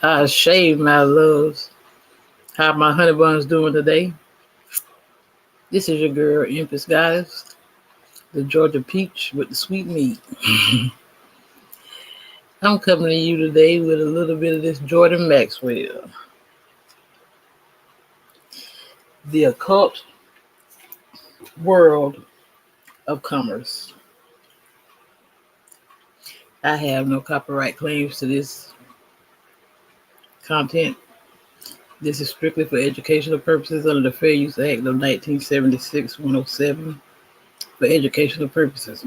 I shave my loves. How my honey buns doing today? This is your girl, Empress Goddess, the Georgia Peach with the sweet meat. I'm coming to you today with a little bit of this Jordan Maxwell, the occult world of commerce. I have no copyright claims to this content. This is strictly for educational purposes under the Fair Use Act of 1976, 107, for educational purposes.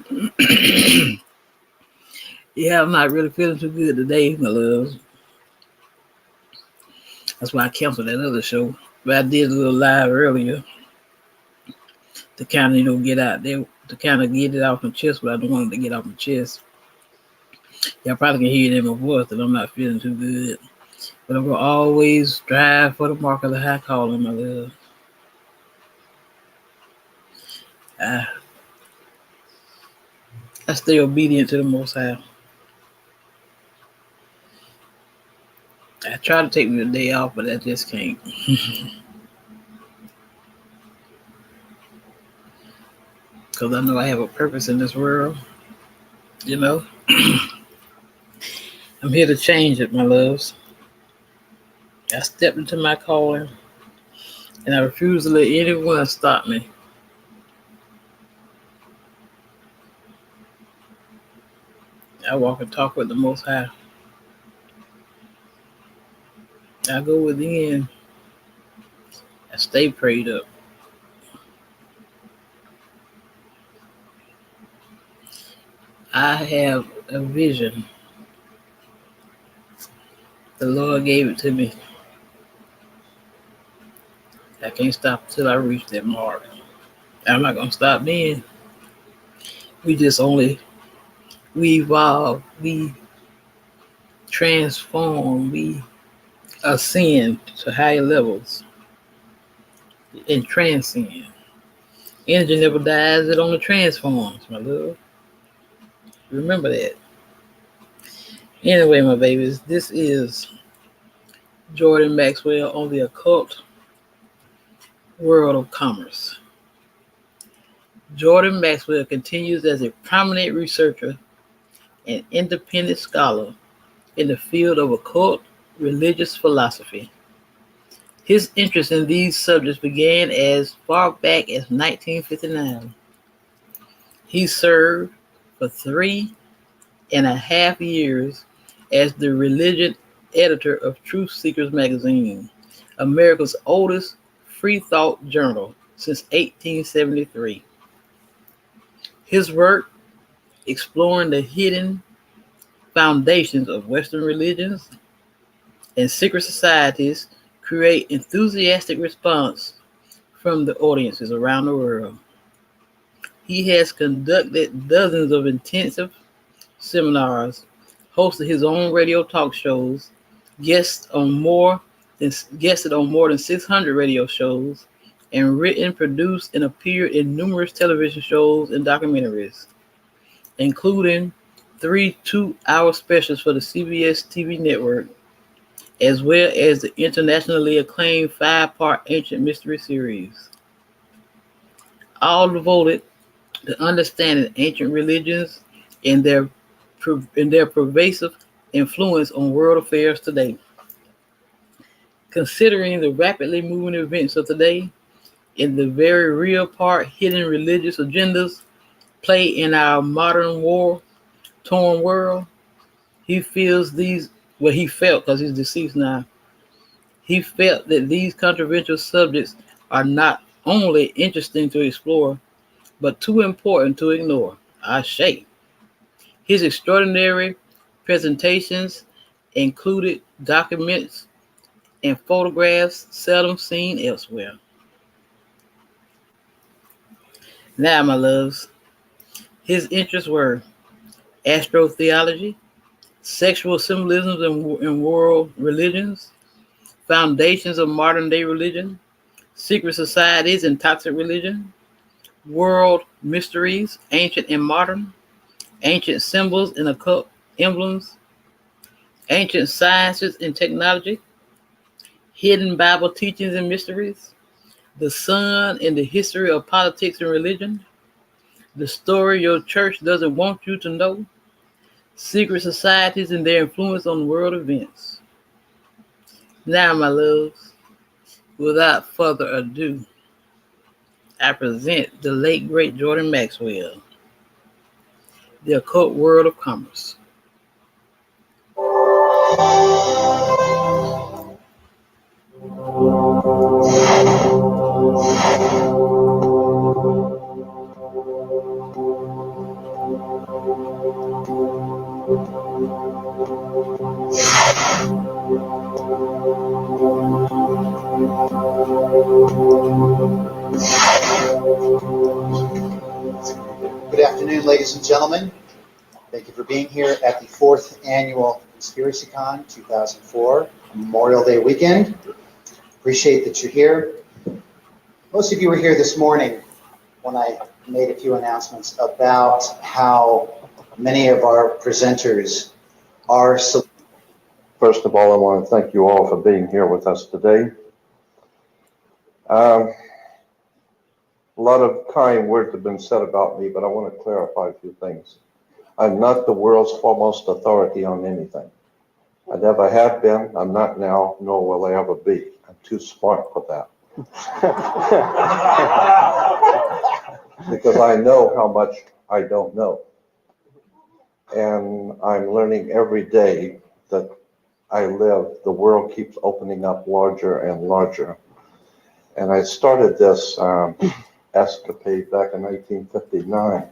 Yeah, I'm not really feeling too good today, my loves. That's why I canceled that other show. But I did a little live earlier to kind of, get out there, to kind of get it off my chest, but I don't want it to get off my chest. Y'all probably can hear it in my voice that I'm not feeling too good. But I'm going to always strive for the mark of the high calling, my love. I stay obedient to the Most High. I try to take me a day off, but I just can't. Because I know I have a purpose in this world. You know? I'm here to change it, my loves. I stepped into my calling, and I refuse to let anyone stop me. I walk and talk with the Most High. I go within. I stay prayed up. I have a vision. The Lord gave it to me. I can't stop until I reach that mark. I'm not going to stop then. We evolve, we transform, we ascend to higher levels and transcend. Energy never dies, it only transforms, my love. Remember that. Anyway, my babies, this is Jordan Maxwell on the occult world of commerce. Jordan Maxwell continues as a prominent researcher and independent scholar in the field of occult religious philosophy. His interest in these subjects began as far back as 1959. He served for 3.5 years as the religion editor of Truth Seekers magazine, America's oldest free thought journal since 1873. His work exploring the hidden foundations of Western religions and secret societies create enthusiastic response from the audiences around the world. He has conducted dozens of intensive seminars, hosted his own radio talk shows, guested on more than 600 radio shows, and written, produced, and appeared in numerous television shows and documentaries, including 3 2-hour specials for the CBS TV network, as well as the internationally acclaimed 5-part Ancient Mystery series, all devoted to understanding ancient religions and their pervasive influence on world affairs today. Considering the rapidly moving events of today and the very real part hidden religious agendas play in our modern war-torn world, he felt, because he's deceased now, he felt that these controversial subjects are not only interesting to explore, but too important to ignore. Ashe. His extraordinary presentations included documents and photographs seldom seen elsewhere. Now, my loves, his interests were astrotheology, sexual symbolisms in world religions, foundations of modern day religion, secret societies and toxic religion, world mysteries, ancient and modern, ancient symbols and occult emblems, ancient sciences and technology, hidden Bible teachings and mysteries, the sun and the history of politics and religion, the story your church doesn't want you to know, secret societies and their influence on world events. Now, my loves, without further ado, I present the late great Jordan Maxwell, The Occult World of Commerce. Good afternoon, ladies and gentlemen. Thank you for being here at the 4th Annual ConspiracyCon 2004 Memorial Day weekend. Appreciate that you're here. Most of you were here this morning when I made a few announcements about how many of our presenters are. First of all, I want to thank you all for being here with us today. A lot of kind words have been said about me, but I want to clarify a few things. I'm not the world's foremost authority on anything. I never have been, I'm not now, nor will I ever be. I'm too smart for that. Because I know how much I don't know. And I'm learning every day that I live, the world keeps opening up larger and larger. And I started this escapade back in 1959.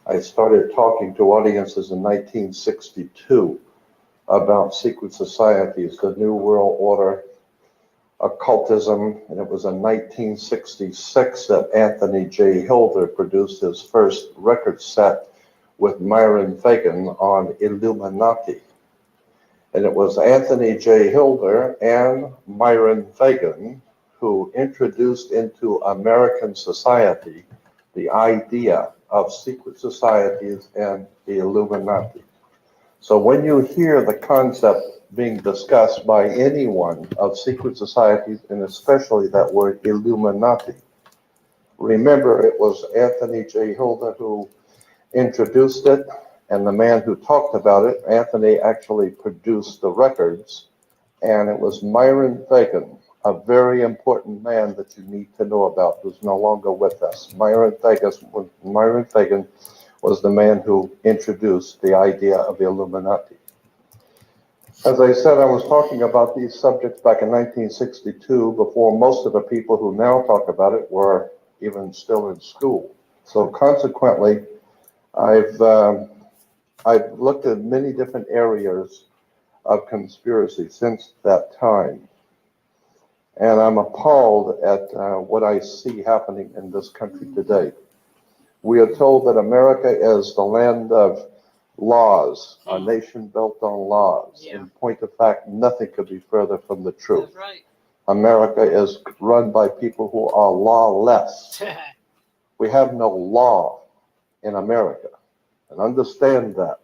I started talking to audiences in 1962 about secret societies, the New World Order, occultism, and it was in 1966 that Anthony J. Hilder produced his first record set with Myron Fagan on Illuminati. And it was Anthony J. Hilder and Myron Fagan who introduced into American society the idea of secret societies and the Illuminati. So when you hear the concept being discussed by anyone of secret societies, and especially that word Illuminati, remember it was Anthony J. Hilder who introduced it, and the man who talked about it, Anthony actually produced the records, and it was Myron Fagan, a very important man that you need to know about, who's no longer with us. Myron Fagan was the man who introduced the idea of the Illuminati. As I said, I was talking about these subjects back in 1962, before most of the people who now talk about it were even still in school. So consequently, I've looked at many different areas of conspiracy since that time. And I'm appalled at what I see happening in this country today. We are told that America is the land of laws, a nation built on laws. Yeah. In point of fact, nothing could be further from the truth. That's right. America is run by people who are lawless. We have no law in America, and understand that.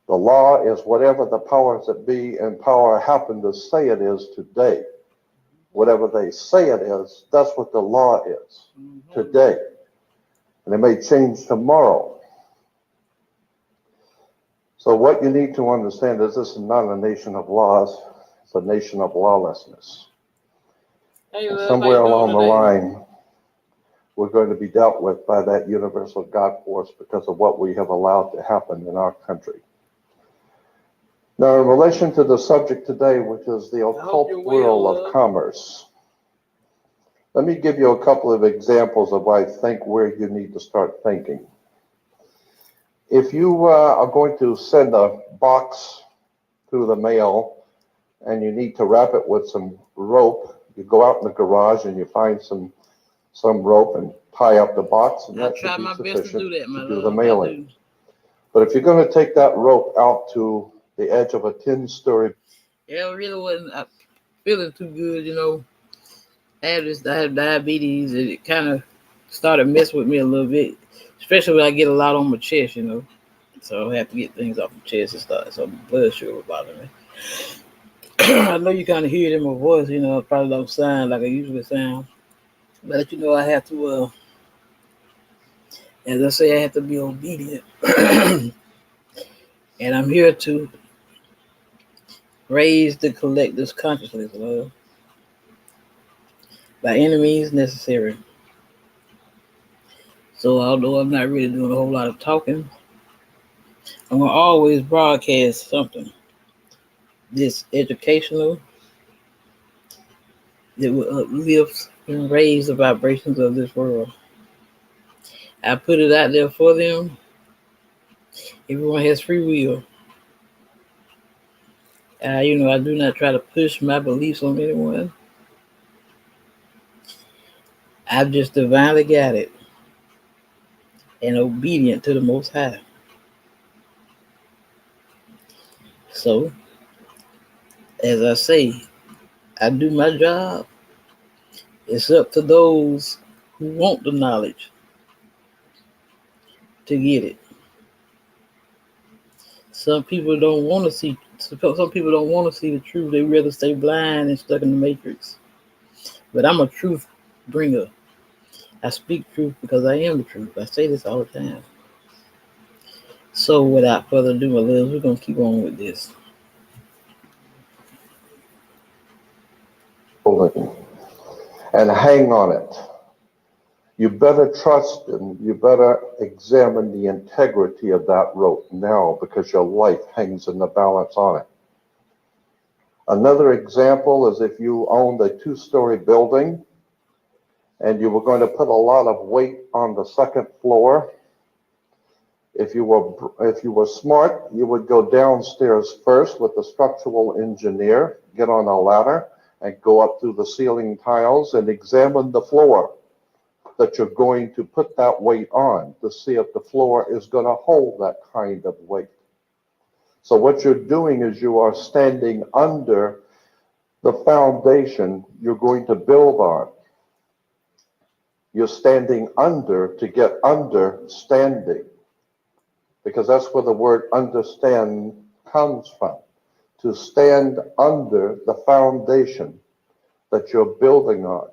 The law is whatever the powers that be in power happen to say it is today. Whatever they say it is, that's what the law is today. And it may change tomorrow. So what you need to understand is this is not a nation of laws, it's a nation of lawlessness. Somewhere along the line, we're going to be dealt with by that universal God force because of what we have allowed to happen in our country. Now, in relation to the subject today, which is the occult world of commerce, let me give you a couple of examples of, I think, where you need to start thinking. If you are going to send a box through the mail and you need to wrap it with some rope, you go out in the garage and you find some rope and tie up the box, and that should be sufficient to do the mailing. But if you're going to take that rope out to the edge of a 10-story... Yeah, it really wasn't feeling too good, you know. I have diabetes, and it kind of started messing with me a little bit, especially when I get a lot on my chest, you know. So I have to get things off the chest and start. So blood sugar bothering me. I know you kind of hear it in my voice. I probably don't sound like I usually sound, but I have to. As I say, I have to be obedient, and I'm here to raise the collective's consciousness, Lord, by any means necessary. So although I'm not really doing a whole lot of talking, I'm gonna always broadcast something this educational that will uplift and raise the vibrations of this world. I put it out there for them. Everyone has free will. I do not try to push my beliefs on anyone. I'm just divinely guided and obedient to the Most High. So, as I say, I do my job. It's up to those who want the knowledge to get it. Some people don't want to see. Some people don't want to see the truth. They rather stay blind and stuck in the matrix. But I'm a truth bringer. I speak truth because I am the truth. I say this all the time. So without further ado, my loves, we're gonna keep on with this. And hang on it. You better trust and you better examine the integrity of that rope now, because your life hangs in the balance on it. Another example is if you owned a 2-story building and you were going to put a lot of weight on the second floor. If you were smart, you would go downstairs first with the structural engineer, get on a ladder and go up through the ceiling tiles and examine the floor that you're going to put that weight on to see if the floor is going to hold that kind of weight. So what you're doing is you are standing under the foundation you're going to build on. You're standing under to get understanding, because that's where the word understand comes from. To stand under the foundation that you're building on.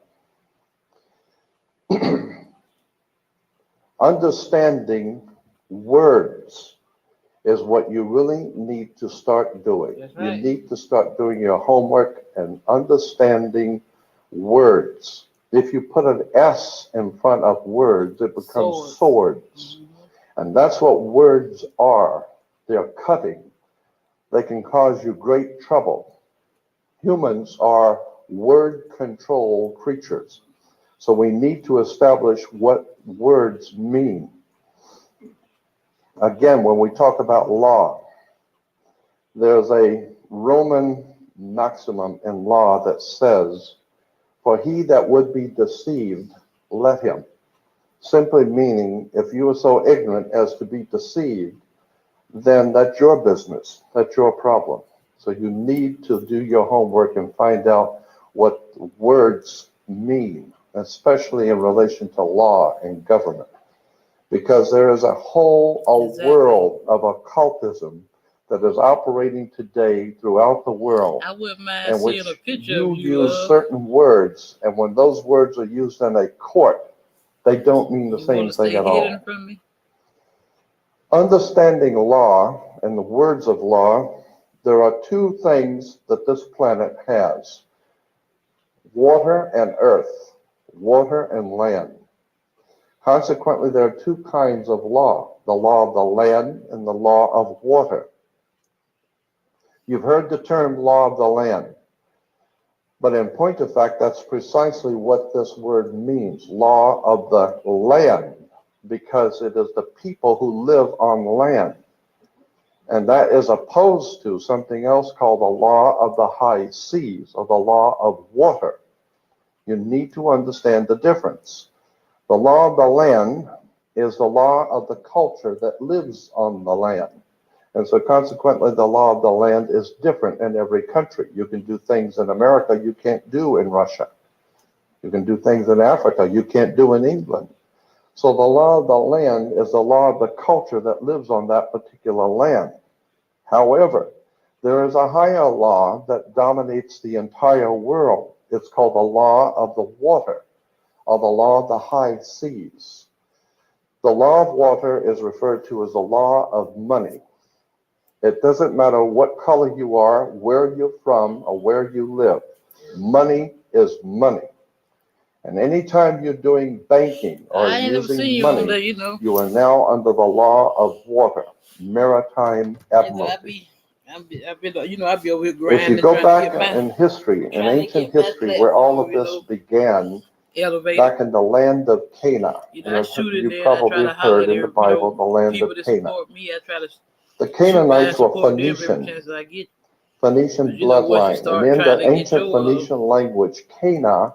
Understanding words is what you really need to start doing. That's right. You need to start doing your homework and understanding words. If you put an S in front of words, it becomes swords. Mm-hmm. And that's what words are. They're cutting. They can cause you great trouble. Humans are word control creatures. So we need to establish what words mean. Again, when we talk about law, there's a Roman maximum in law that says, for he that would be deceived, let him. Simply meaning, if you are so ignorant as to be deceived, then that's your business. That's your problem. So you need to do your homework and find out what words mean, especially in relation to law and government. Because there is a whole world of occultism that is operating today throughout the world. I wouldn't mind seeing a picture of you use certain words, and when those words are used in a court, they don't mean the same thing at all. From me? Understanding law and the words of law, there are two things that this planet has: water and earth, water and land. Consequently, there are two kinds of law: the law of the land and the law of water. You've heard the term law of the land, but in point of fact, that's precisely what this word means, law of the land, because it is the people who live on land. And that is opposed to something else called the law of the high seas, or the law of water. You need to understand the difference. The law of the land is the law of the culture that lives on the land. And so consequently, the law of the land is different in every country. You can do things in America you can't do in Russia. You can do things in Africa you can't do in England. So the law of the land is the law of the culture that lives on that particular land. However, there is a higher law that dominates the entire world. It's called the law of the water, or the law of the high seas. The law of water is referred to as the law of money. It doesn't matter what color you are, where you're from, or where you live. Money is money. And anytime you're doing banking or I ain't never seen using you on money, there, you know. you are now under the law of water, maritime You know, admiralty. I be, you know, I be over here If you grinding, go trying to back get my, in history, in trying to ancient get my history, where all platform, of you this know, began, elevated. back in the land of Canaan, You know, I shoot in you there and I try probably to have holler heard at in the every, you Bible, know, the land people of that Canaan. support me. I try to The shoot by and Canaanites were support them every Phoenician, chance I get. But Phoenician you know, once you bloodline. And start in trying the to get ancient your Phoenician language, Cana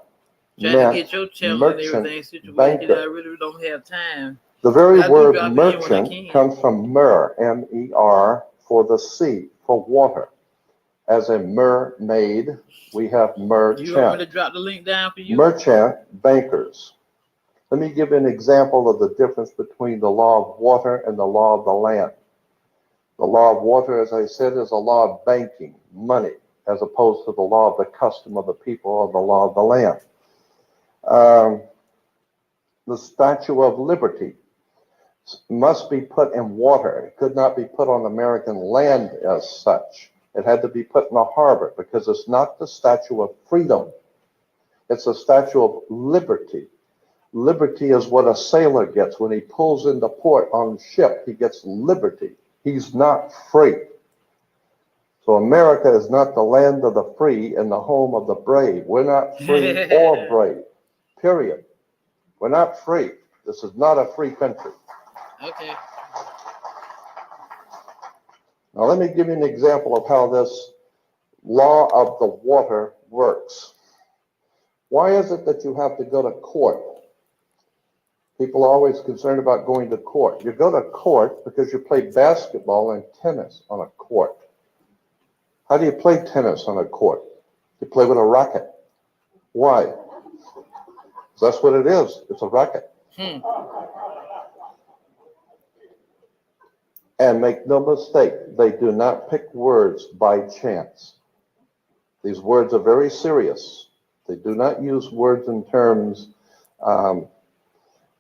meant your channel and merchant everything situated, I banker. really don't have time. The But very I do word drop in when I merchant can. comes from mer, M-E-R, for the sea, for water. As a mermaid, we have You want me to merchant. drop the link down for you? Merchant bankers. Let me give you an example of the difference between the law of water and the law of the land. The law of water, as I said, is a law of banking, money, as opposed to the law of the custom of the people or the law of the land. The Statue of Liberty must be put in water. It could not be put on American land as such. It had to be put in a harbor because it's not the Statue of Freedom. It's a Statue of Liberty. Liberty is what a sailor gets when he pulls into port on ship. He gets liberty. He's not free. So America is not the land of the free and the home of the brave. We're not free or brave, period. We're not free. This is not a free country. Okay. Now let me give you an example of how this law of the water works. Why is it that you have to go to court? People are always concerned about going to court. You go to court because you play basketball and tennis on a court. How do you play tennis on a court? You play with a racket. Why? That's what it is. It's a racket. And make no mistake, they do not pick words by chance. These words are very serious. They do not use words in terms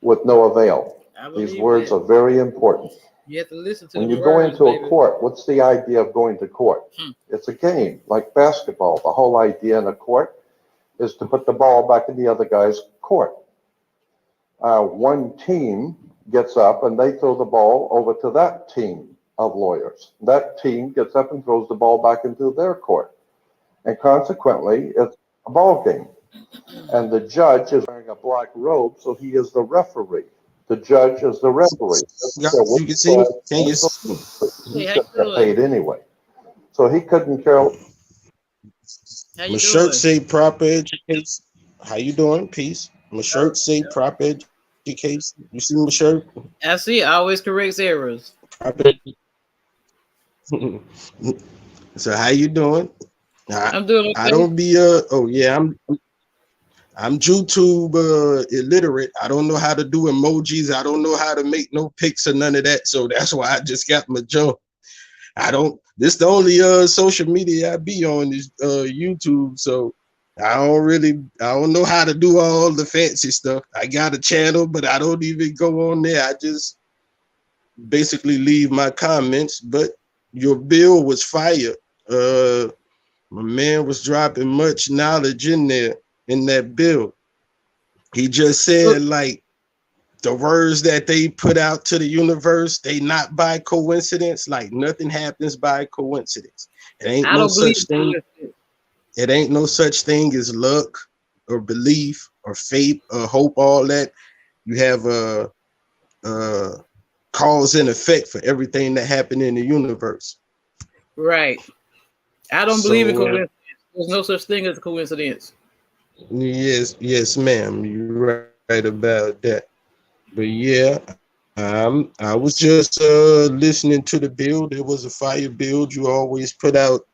with no avail. These words are very important. You have to listen to when the you words, go into baby. a court, what's the idea of going to court? It's a game, like basketball. The whole idea in a court is to put the ball back in the other guy's court. One team gets up and they throw the ball over to that team of lawyers. That team gets up and throws the ball back into their court. And consequently, it's a ball game. And the judge is wearing a black robe, so he is the referee. The judge is the referee. You can see me? Can you see me? He should get paid anyway. So he couldn't care. My shirt say proper education. How you doing? Peace. My shirt say proper education. You see my shirt? I see. Always corrects errors. Proper. So how you doing? I'm doing okay. I don't be oh yeah, I'm YouTube illiterate. I don't know how to do emojis. I don't know how to make no pics or none of that. So that's why I just got my jump. This the only social media I be on is YouTube. So I don't know how to do all the fancy stuff. I got a channel, but I don't even go on there. I just basically leave my comments. But your bill was fire. My man was dropping much knowledge in there in that bill. He just said like the words that they put out to the universe, they not by coincidence. Like nothing happens by coincidence. It ain't no such thing. It ain't no such thing as luck or belief or faith or hope. All that you have a cause and effect for everything that happened in the universe. Right. I don't believe in coincidence. There's no such thing as a coincidence. Yes, ma'am. You're right about that. But yeah, I was just listening to the build. It was a fire build. You always put out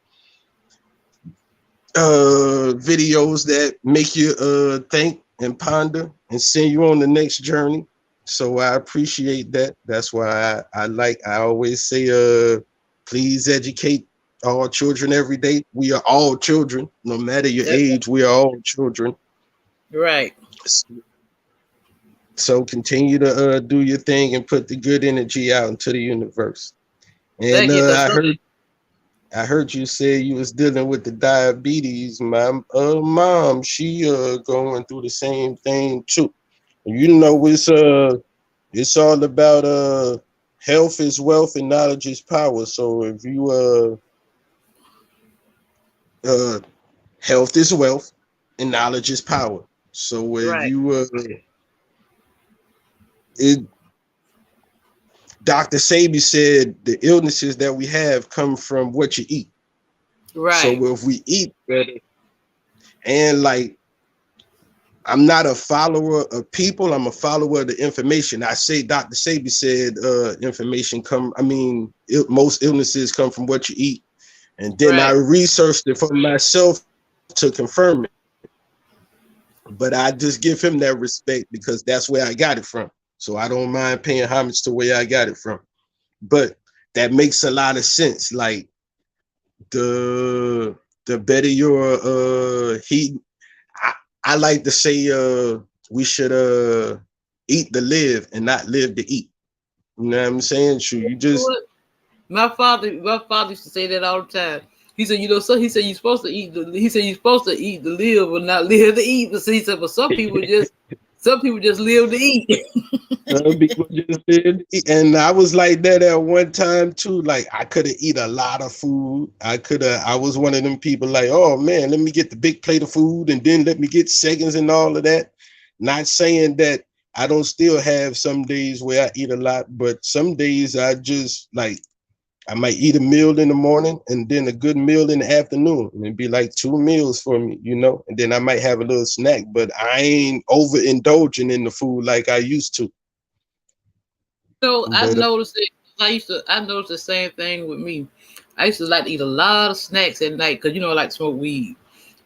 videos that make you think and ponder and send you on the next journey. So I appreciate that. That's why I always say, please educate all children every day. We are all children, no matter your age. We are all children. Right. So continue to do your thing and put the good energy out into the universe. And Thank you. I heard you say you was dealing with the diabetes. My mom, she going through the same thing too. You know, it's all about health is wealth and knowledge is power. So if you health is wealth and knowledge is power. So if Right. you it Dr. Sabi said the illnesses that we have come from what you eat. So Right. if we eat better, and like, I'm not a follower of people, I'm a follower of the information. I say Dr. Sabi said information most illnesses come from what you eat. And then I Right. researched it for myself to confirm it. But I just give him that respect because that's where I got it from. So I don't mind paying homage to where I got it from. But that makes a lot of sense. Like the better your heat. I like to say we should eat to live and not live to eat. You know what I'm saying? Sure, you just My father used to say that all the time. He said, so he said you're supposed to eat to live but not live to eat. But he said, but some people just live to eat. people just live to eat. And I was like that at one time too. Like I could have eat a lot of food. I was one of them people like, oh man, let me get the big plate of food and then let me get seconds and all of that. Not saying that I don't still have some days where I eat a lot, but some days I just like I might eat a meal in the morning and then a good meal in the afternoon. And it'd be like 2 meals for me, you know, and then I might have a little snack, but I ain't overindulging in the food like I used to. So I But noticed it. I noticed the same thing with me. I used to like to eat a lot of snacks at night because I like to smoke weed.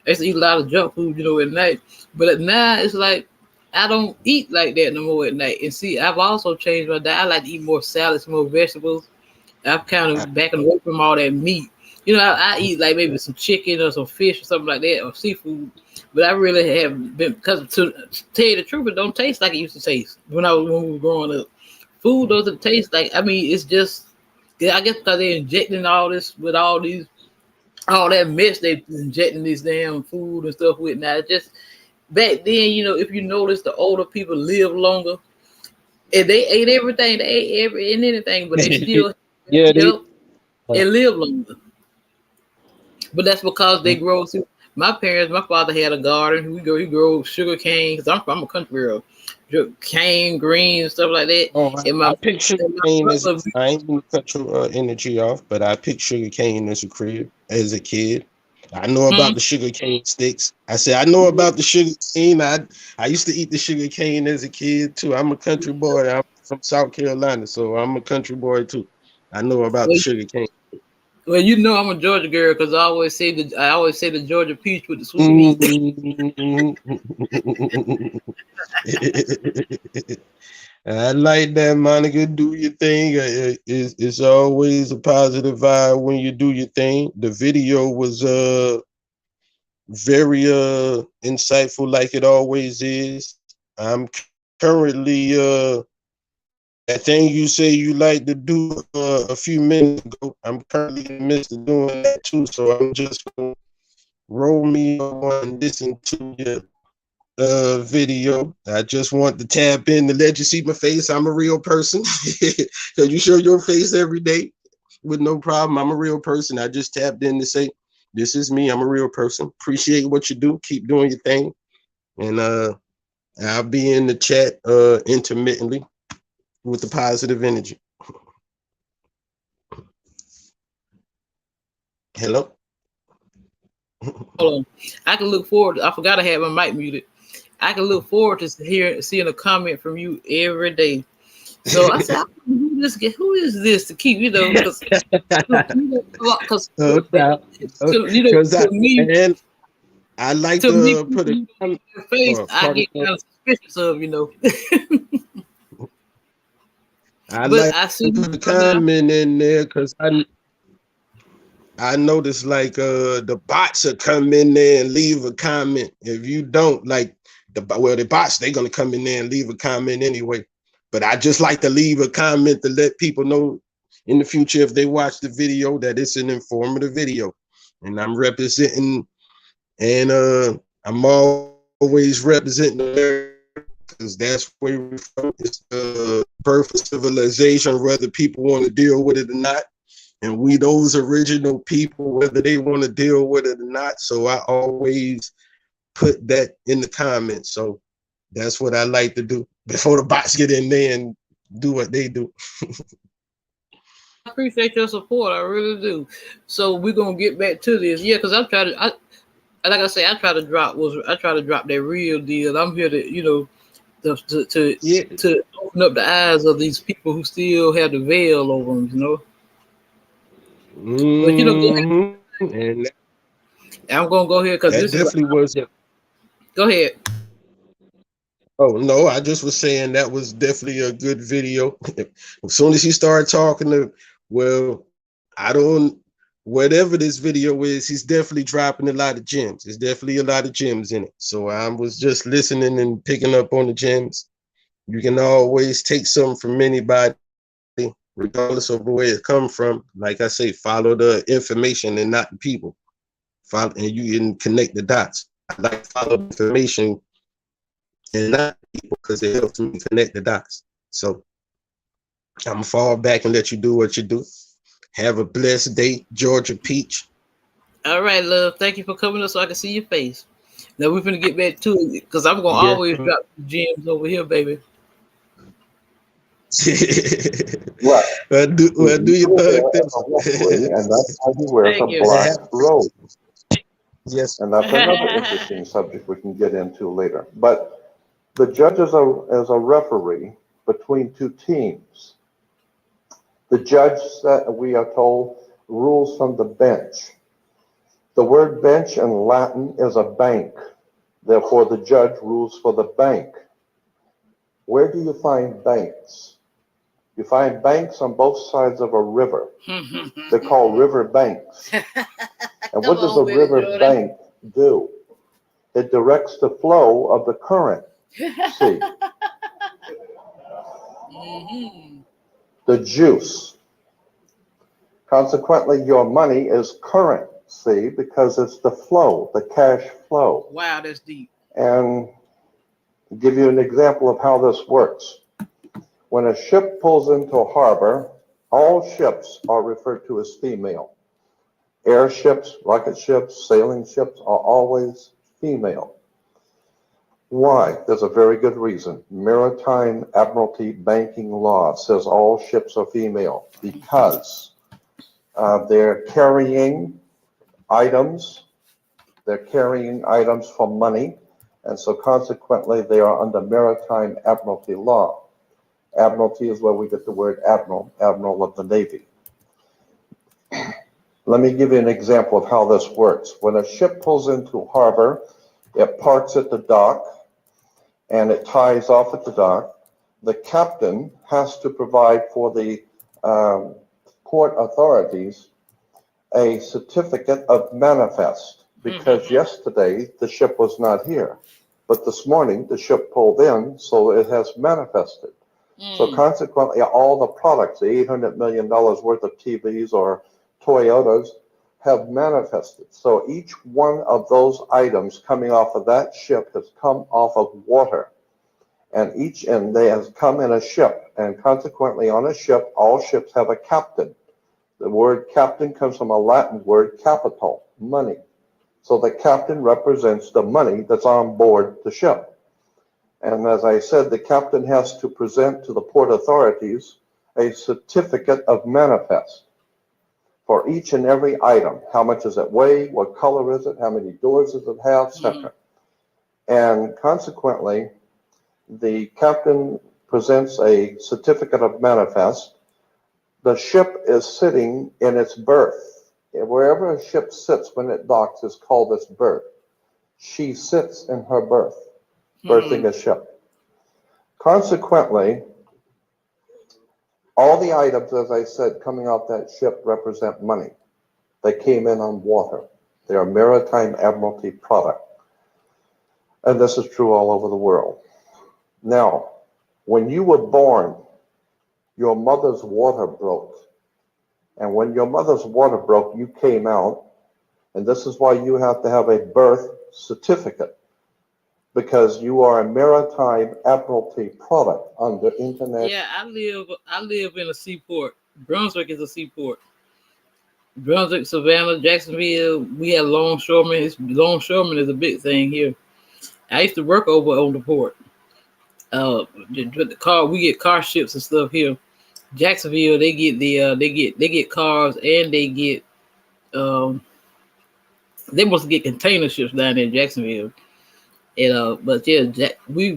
I used to eat a lot of junk food, at night. But now it's like I don't eat like that no more at night. And see, I've also changed my diet. I like to eat more salads, more vegetables. I've kind of backing away from all that meat. I eat like maybe some chicken or some fish or something like that or seafood. But I really haven't been because to tell you the truth, it don't taste like it used to taste when we were growing up. Food doesn't taste like. It's just. I guess because they're injecting all this with all that mess they injecting this damn food and stuff with now. It's just back then, if you notice, the older people live longer. And they ate everything, they ate and anything, but they still yeah, help and live longer. But that's because they grow. See, my father had a garden. He grow sugar cane because I'm from a country girl. Cane, greens, stuff like that. And I pick sugar cane as brother, I ain't gonna cut your energy off, but I picked sugar cane as a kid. I know about the sugar cane sticks. I said I know about the sugar cane. I used to eat the sugar cane as a kid too. I'm a country boy. I'm from South Carolina, so I'm a country boy too. I know about the sugar cane. well, I'm a Georgia girl because I always say the Georgia peach with the sweet meat. I like that, Monica. Do your thing. It's always a positive vibe when you do your thing. The video was very insightful, like it always is. I'm currently that thing you say you like to do a few minutes ago. I'm currently in the midst of doing that too. So I'm just gonna roll me on and listen to you video. I just want to tap in to let you see my face. I'm a real person. So you show your face every day with no problem. I'm a real person. I just tapped in to say, this is me. I'm a real person. Appreciate what you do. Keep doing your thing. And I'll be in the chat intermittently with the positive energy. Hello? Hold on. I can look forward. I forgot I had my mic muted. I can look forward to seeing a comment from you every day. So I said, who is this to keep, because to me, I like to put a face, I get kind of suspicious of, I But like I to see put a some now. comment in there because I noticed like the bots are come in there and leave a comment. If you don't like the bots, they're gonna come in there and leave a comment anyway. But I just like to leave a comment to let people know in the future if they watch the video that it's an informative video. And I'm representing and I'm always representing America because that's where we're from. It's the birth of civilization, whether people want to deal with it or not. And we those original people, whether they want to deal with it or not. So I always put that in the comments. So that's what I like to do before the bots get in there and do what they do. I appreciate your support. I really do. So we're gonna get back to this. Yeah, because I'm trying to. Like I say, I try to drop that real deal. I'm here to Yeah. to open up the eyes of these people who still have the veil over them. But And I'm gonna go here because that this is. definitely was. Go ahead. Oh no, I just was saying that was definitely a good video. As soon as he started talking to, well, I don't, whatever this video is, he's definitely dropping a lot of gems. There's definitely a lot of gems in it. So I was just listening and picking up on the gems. You can always take something from anybody, regardless of where it come from. Like I say, follow the information and not the people. Follow, and you can connect the dots. I like to follow the information and not people because it helps me connect the dots. So I'm gonna fall back and let you do what you do. Have a blessed day, Georgia Peach. All right, love. Thank you for coming up so I can see your face. Now we're gonna get back to it because I'm gonna Yeah. always drop gems over here, baby. Right. Do You your wear thug as a referee, and that's how he wears a Thank you. black robe. Yes. And that's another interesting subject we can get into later. But the judge is a referee between two teams. The judge, we are told, rules from the bench. The word bench in Latin is a bank. Therefore, the judge rules for the bank. Where do you find banks? You find banks on both sides of a river. They're called river banks. And what does a river bank do? It directs the flow of the current. See, the juice. Consequently, your money is current, see, because it's the flow, the cash flow. Wow, that's deep. And to give you an example of how this works, when a ship pulls into a harbor, all ships are referred to as female. Airships, rocket ships, sailing ships are always female. Why? There's a very good reason. Maritime Admiralty banking law says all ships are female because they're carrying items. They're carrying items for money, and so consequently they are under Maritime Admiralty law. Admiralty is where we get the word admiral, admiral of the Navy. Let me give you an example of how this works. When a ship pulls into harbor, it parks at the dock, and it ties off at the dock. The captain has to provide for the port authorities a certificate of manifest because yesterday the ship was not here, but this morning the ship pulled in, so it has manifested. So consequently, all the products, the $800 million worth of TVs or Toyotas, have manifested. So each one of those items coming off of that ship has come off of water. And they have come in a ship. And consequently, on a ship, all ships have a captain. The word captain comes from a Latin word capital, money. So the captain represents the money that's on board the ship. And as I said, the captain has to present to the port authorities a certificate of manifest for each and every item. How much does it weigh? What color is it? How many doors does it have? Etc. And consequently, the captain presents a certificate of manifest. The ship is sitting in its berth. Wherever a ship sits when it docks is called its berth. She sits in her berth, berthing a ship. Consequently, All the items, as I said, coming off that ship represent money. They came in on water. They are maritime admiralty product. And this is true all over the world. Now, when you were born, your mother's water broke. And when your mother's water broke, you came out. And this is why you have to have a birth certificate, because you are a maritime admiralty product under international. Yeah, I live in a seaport. Brunswick is a seaport. Brunswick, Savannah, Jacksonville. We have longshoremen. Longshoremen is a big thing here. I used to work over on the port. The car, we get car ships and stuff here. Jacksonville, they get they get cars, and they get they must get container ships down there in Jacksonville. And but yeah, we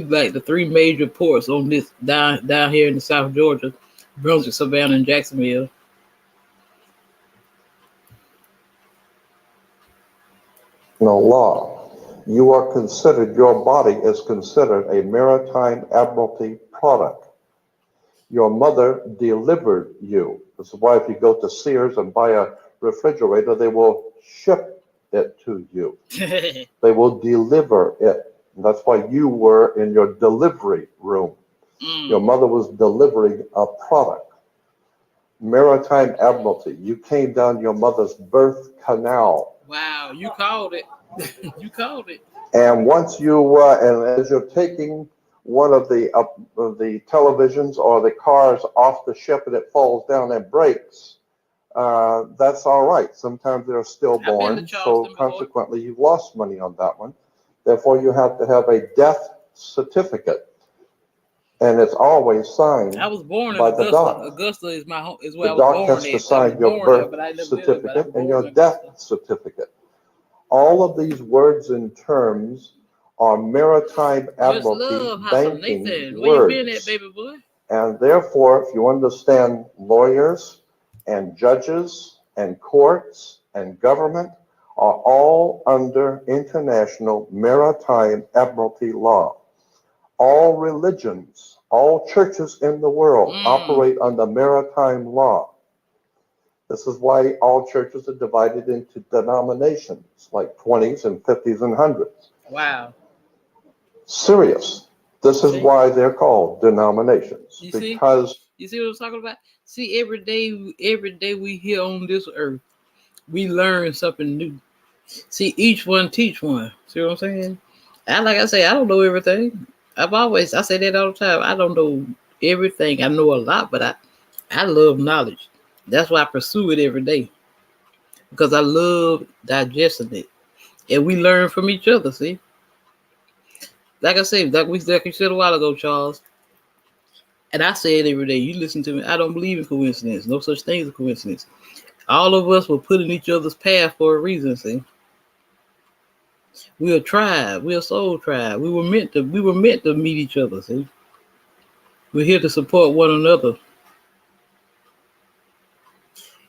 like the three major ports on this down here in the South Georgia: Brunswick, Savannah, and Jacksonville. No law. You are considered, your body is considered a maritime admiralty product. Your mother delivered you. This is why if you go to Sears and buy a refrigerator, they will ship it to you. They will deliver it. And that's why you were in your delivery room. Your mother was delivering a product. Maritime admiralty. You came down your mother's birth canal. Wow, you called it. You called it. And once you, and as you're taking one of the televisions or the cars off the ship and it falls down and breaks, that's all right. Sometimes they're stillborn, so consequently you've lost money on that one. Therefore, you have to have a death certificate, and it's always signed. I was born in by Augusta. the doc. Augusta is my home. Is where the I was doc born. has to sign your birth certificate and your death certificate. All of these words and terms are maritime admiralty banking words. Where you been at, baby boy? And therefore, if you understand lawyers and judges and courts and government are all under international maritime admiralty law. All religions, all churches in the world operate under maritime law. This is why all churches are divided into denominations, like 20s and 50s and 100s. Wow. Serious. This is why they're called denominations. You see what I'm talking about? See, every day we here on this earth, we learn something new. See, each one teach one. See what I'm saying? And like I say, I don't know everything. I say that all the time. I don't know everything. I know a lot, but I love knowledge. That's why I pursue it every day, because I love digesting it, and we learn from each other. See, like I said, like you said a while ago, Charles, and I say it every day. You listen to me. I don't believe in coincidence. No such thing as a coincidence. All of us were put in each other's path for a reason. See, we're a tribe. We're a soul tribe. We were meant to meet each other. See, we're here to support one another.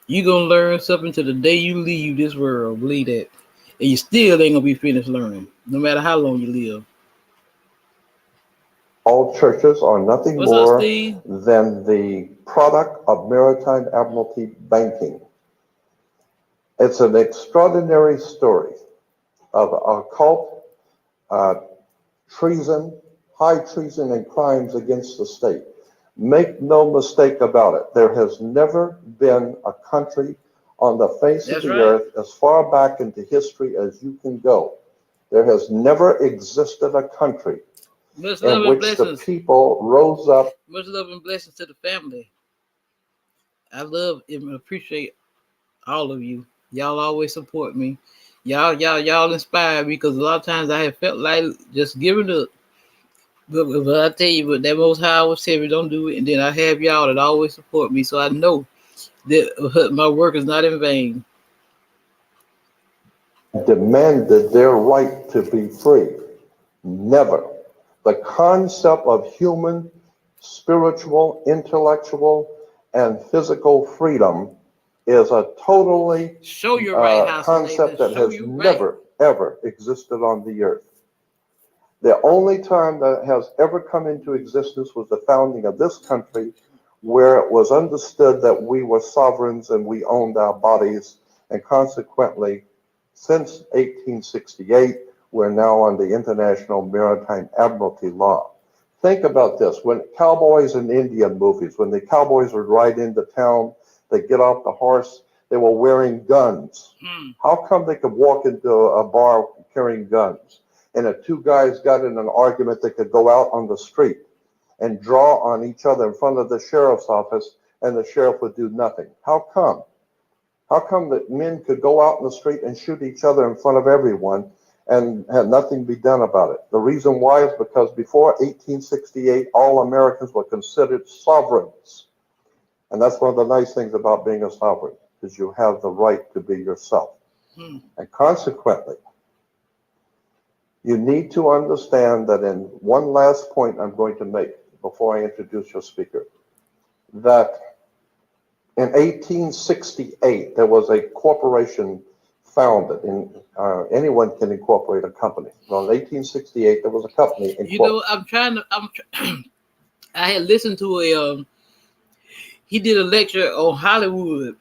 You're going to learn something to the day you leave this world. Believe that. And you still ain't going to be finished learning, no matter how long you live. All churches are nothing more than the product of maritime admiralty banking. It's an extraordinary story of occult treason, high treason, and crimes against the state. Make no mistake about it. There has never been a country on the face of the earth as far back into history as you can go. There has never existed a country in which the people rose up. Much love and blessings to the family. I love and appreciate all of you. Y'all always support me. Y'all inspire me, because a lot of times I have felt like just giving up. But I tell you, but that Most High always tell me don't do it, and then I have y'all that always support me, so I know that my work is not in vain. Demanded their right to be free. Never. The concept of human, spiritual, intellectual, and physical freedom is a totally concept that has never, ever existed on the earth. The only time that has ever come into existence was the founding of this country, where it was understood that we were sovereigns and we owned our bodies, and consequently, since 1868, we're now under International Maritime Admiralty law. Think about this. When cowboys in Indian movies, when the cowboys would ride into town, they'd get off the horse, they were wearing guns. How come they could walk into a bar carrying guns? And if two guys got in an argument, they could go out on the street and draw on each other in front of the sheriff's office, and the sheriff would do nothing. How come? How come that men could go out in the street and shoot each other in front of everyone and have nothing be done about it? The reason why is because before 1868, all Americans were considered sovereigns. And that's one of the nice things about being a sovereign, is you have the right to be yourself. And consequently, you need to understand that, in one last point I'm going to make before I introduce your speaker, that in 1868, there was a corporation founded. Anyone can incorporate a company. Well, in 1868, there was a company. You know, I had listened to he did a lecture on Hollywood.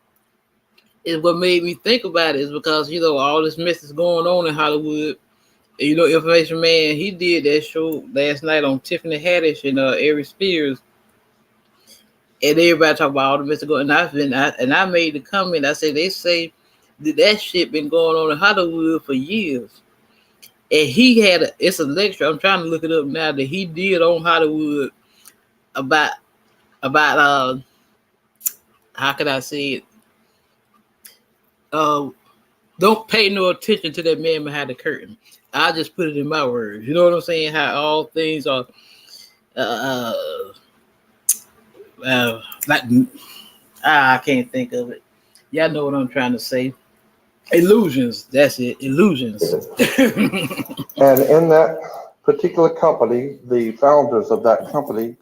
And what made me think about it is because, you know, all this mess is going on in Hollywood. You know, Information Man, he did that show last night on Tiffany Haddish and Ari Spears, and everybody talk about all the mess going. And I made the comment. I said they say that shit been going on in Hollywood for years. And he had it's a lecture. I'm trying to look it up now that he did on Hollywood about how could I say it? Don't pay no attention to that man behind the curtain. I just put it in my words. You know what I'm saying? How all things are like I can't think of it. Y'all know what I'm trying to say. Illusions. That's it. Illusions. And in that particular company, the founders of that company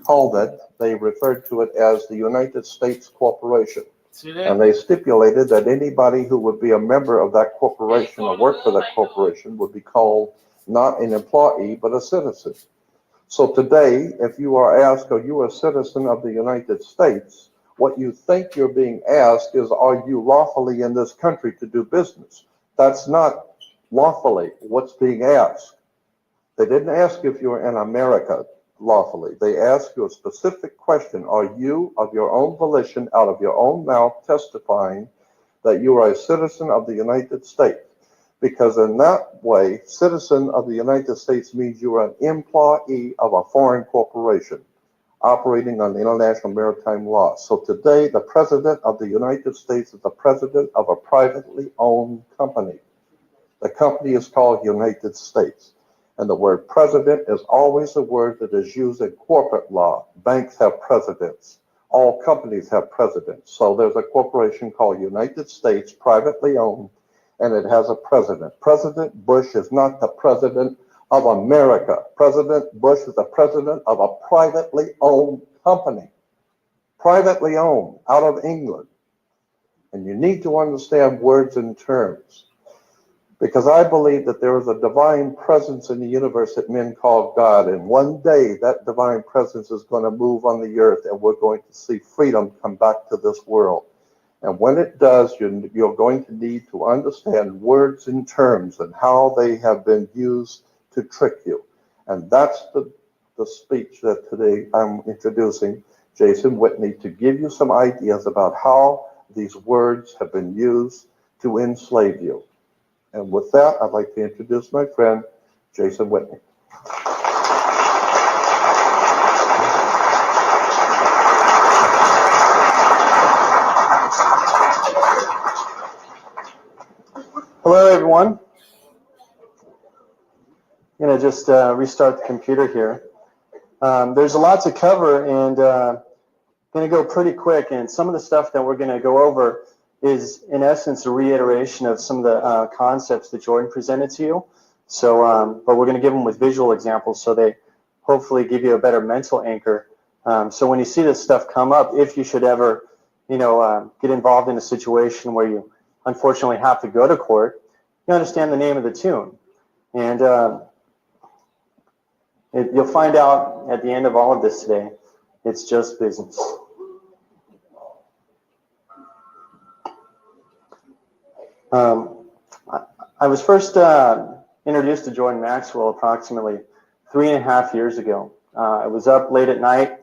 they referred to it as the United States Corporation. And they stipulated that anybody who would be a member of that corporation or work for that corporation would be called not an employee, but a citizen. So today, if you are asked, are you a citizen of the United States? What you think you're being asked is, are you lawfully in this country to do business? That's not lawfully what's being asked. They didn't ask if you're in America lawfully. They ask you a specific question. Are you, of your own volition, out of your own mouth, testifying that you are a citizen of the United States? Because in that way, citizen of the United States means you are an employee of a foreign corporation operating on international maritime law. So today, the president of the United States is the president of a privately owned company. The company is called United States. And the word president is always a word that is used in corporate law. Banks have presidents. All companies have presidents. So there's a corporation called United States, privately owned, and it has a president. President Bush is not the president of America. President Bush is the president of a privately owned company. Privately owned, out of England. And you need to understand words and terms. Because I believe that there is a divine presence in the universe that men call God. And one day that divine presence is going to move on the earth, and we're going to see freedom come back to this world. And when it does, you're going to need to understand words and terms and how they have been used to trick you. And that's the speech that today I'm introducing Jason Whitney to give you some ideas about how these words have been used to enslave you. And with that, I'd like to introduce my friend, Jason Whitney. Hello, everyone. I'm going to just restart the computer here. There's a lot to cover, and going to go pretty quick. And some of the stuff that we're going to go over is, in essence, a reiteration of some of the concepts that Jordan presented to you. So, but we're going to give them with visual examples, so they hopefully give you a better mental anchor. So when you see this stuff come up, if you should ever, get involved in a situation where you unfortunately have to go to court, you understand the name of the tune. And you'll find out at the end of all of this today, it's just business. I was first introduced to Jordan Maxwell approximately 3.5 years ago. I was up late at night,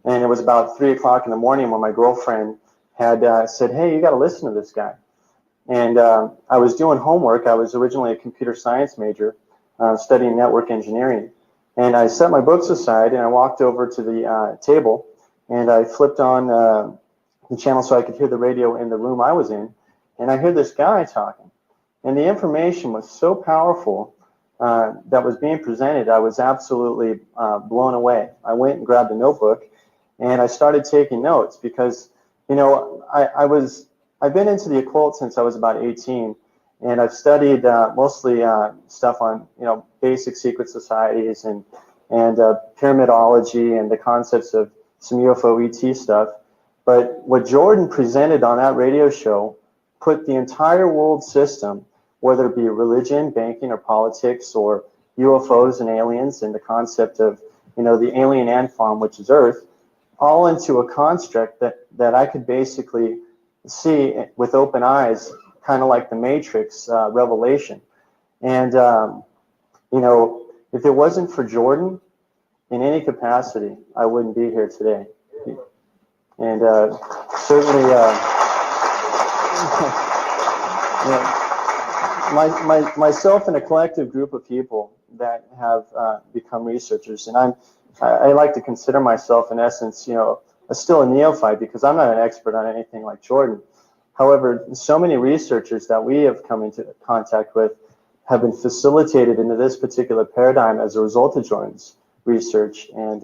and it was about 3 o'clock in the morning when my girlfriend had said, "Hey, you got to listen to this guy." And I was doing homework. I was originally a computer science major, studying network engineering. And I set my books aside, and I walked over to the table, and I flipped on the channel so I could hear the radio in the room I was in. And I heard this guy talking. And the information was so powerful that was being presented, I was absolutely blown away. I went and grabbed a notebook, and I started taking notes because, you know, I've been into the occult since I was about 18, and I've studied mostly stuff on, you know, basic secret societies and pyramidology and the concepts of some UFO ET stuff. But what Jordan presented on that radio show put the entire world system, whether it be religion, banking, or politics, or UFOs and aliens, and the concept of, you know, the alien ant farm, which is Earth, all into a construct that I could basically see with open eyes, kind of like the Matrix revelation. And, you know, if it wasn't for Jordan, in any capacity, I wouldn't be here today. And certainly, myself and a collective group of people that have become researchers, and I like to consider myself, in essence, you know, still a neophyte because I'm not an expert on anything like Jordan. However, so many researchers that we have come into contact with have been facilitated into this particular paradigm as a result of Jordan's research. And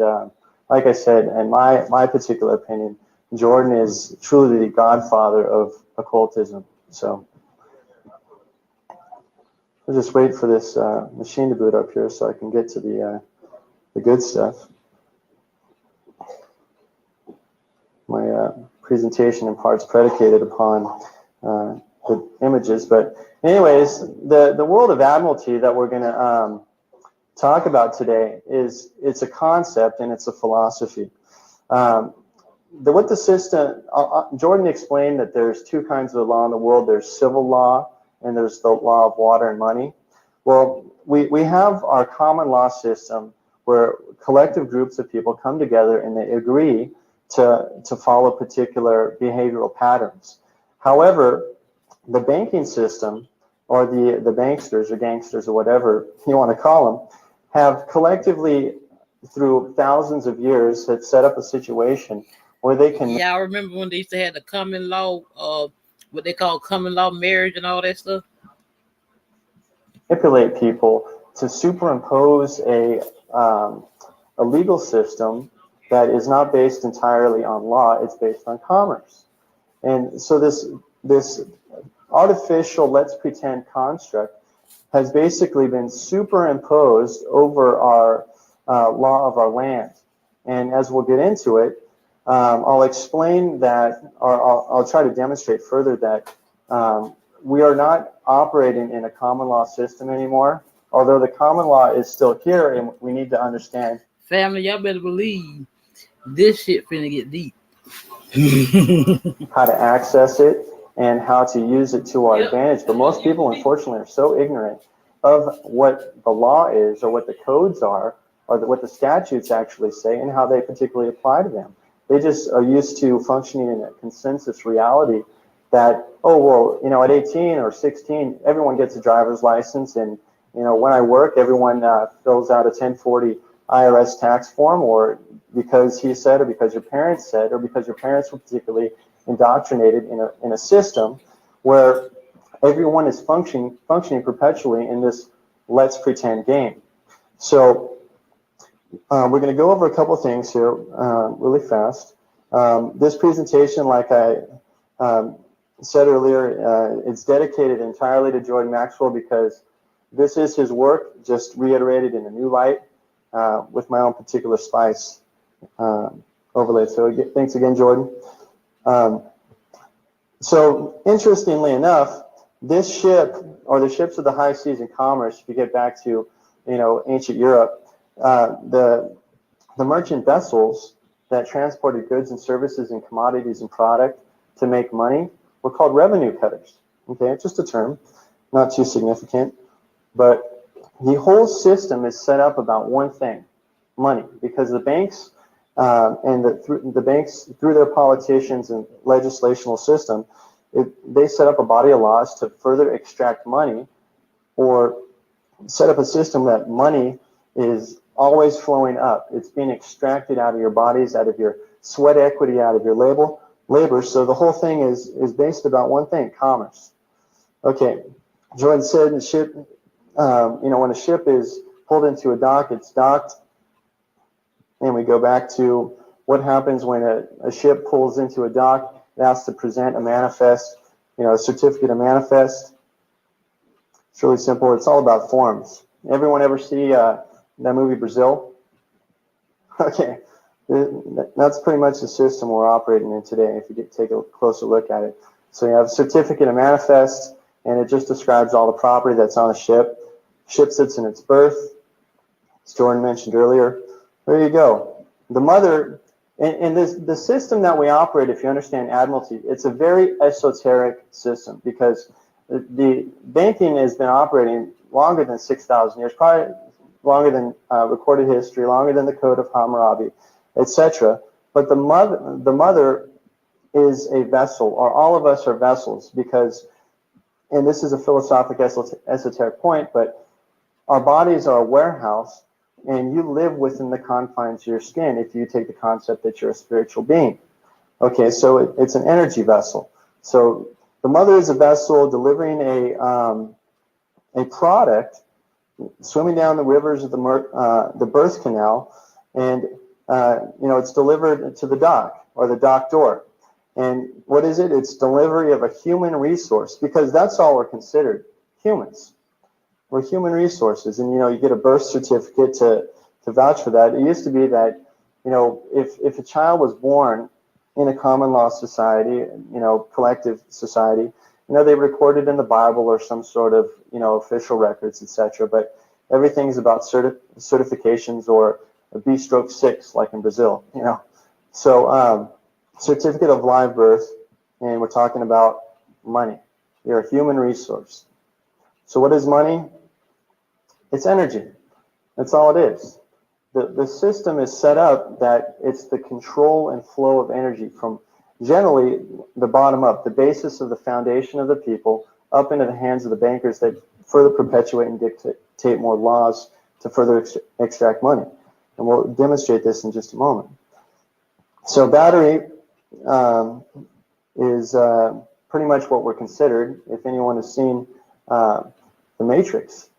like I said, in my particular opinion, Jordan is truly the godfather of occultism. So I'll just wait for this machine to boot up here so I can get to the good stuff. My presentation in part's predicated upon the images, but anyways, the world of admiralty that we're going to talk about today it's a concept and it's a philosophy. What the system, Jordan explained that there's two kinds of law in the world. There's civil law and there's the law of water and money. Well, we have our common law system where collective groups of people come together and they agree to follow particular behavioral patterns. However, the banking system, or the banksters or gangsters or whatever you want to call them, have collectively, through thousands of years, have set up a situation where they can... Yeah, I remember when they used to have the common law, what they call common law marriage and all that stuff. Manipulate people to superimpose a legal system that is not based entirely on law, it's based on commerce. And so this artificial let's pretend construct has basically been superimposed over our law of our land. And as we'll get into it, I'll explain that, or I'll try to demonstrate further that we are not operating in a common law system anymore, although the common law is still here, and we need to understand. Family, y'all better believe this shit finna get deep. How to access it and how to use it to our advantage. But most people, unfortunately, are so ignorant of what the law is, or what the codes are, or what the statutes actually say, and how they particularly apply to them. They just are used to functioning in a consensus reality that, oh, well, you know, at 18 or 16, everyone gets a driver's license, and, you know, when I work, everyone fills out a 1040 IRS tax form, or because he said, or because your parents said, or because your parents were particularly indoctrinated in a system where everyone is functioning perpetually in this let's pretend game. So we're going to go over a couple things here really fast. This presentation, like I said earlier, it's dedicated entirely to Jordan Maxwell because this is his work, just reiterated in a new light with my own particular spice overlay. So thanks again, Jordan. So interestingly enough, this ship, or the ships of the high seas and commerce, if you get back to, you know, ancient Europe, the merchant vessels that transported goods and services and commodities and product to make money were called revenue cutters. Okay, just a term, not too significant. But the whole system is set up about one thing, money, because the banks the banks, through their politicians and legislational system, they set up a body of laws to further extract money, or set up a system that money is always flowing up. It's being extracted out of your bodies, out of your sweat equity, out of your labor. So the whole thing is based about one thing, commerce. Okay, Jordan said the ship, when a ship is pulled into a dock, it's docked. And we go back to what happens when a ship pulls into a dock. It has to present a manifest, a certificate of manifest. It's really simple. It's all about forms. Everyone ever see that movie Brazil? Okay, that's pretty much the system we're operating in today, if you take a closer look at it. So you have a certificate of manifest, and it just describes all the property that's on a ship. Ship sits in its berth, as Jordan mentioned earlier. There you go. The mother, and the system that we operate, if you understand Admiralty, it's a very esoteric system, because the banking has been operating longer than 6,000 years, probably longer than recorded history, longer than the Code of Hammurabi, etc. But the mother is a vessel, or all of us are vessels, because, and this is a philosophic esoteric point, but our bodies are a warehouse, and you live within the confines of your skin if you take the concept that you're a spiritual being. Okay, so it's an energy vessel. So the mother is a vessel delivering a product, swimming down the rivers of the birth canal, and it's delivered to the dock, or the dock door. And what is it? It's delivery of a human resource, because that's all we're considered, humans. We're human resources, and you get a birth certificate to vouch for that. It used to be that if a child was born in a common law society, collective society, they recorded in the Bible or some sort of official records, etc. But everything's about certifications, or a B/6, like in Brazil. So certificate of live birth, and we're talking about money. You're a human resource. So what is money? It's energy. That's all it is. The system is set up that it's the control and flow of energy from generally the bottom up, the basis of the foundation of the people, up into the hands of the bankers that further perpetuate and dictate more laws to further extract money. And we'll demonstrate this in just a moment. So battery is pretty much what we're considered. If anyone has seen The Matrix,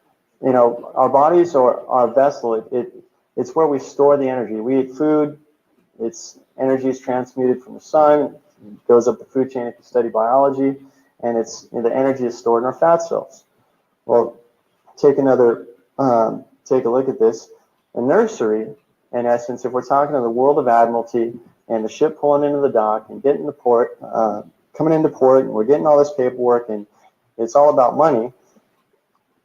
our bodies are our vessel. It's where we store the energy. We eat food. Energy is transmuted from the sun. It goes up the food chain if you study biology, and the energy is stored in our fat cells. Well, take a look at this. A nursery, in essence, if we're talking of the world of Admiralty and the ship pulling into the dock and getting to port, coming into port, and we're getting all this paperwork, and it's all about money.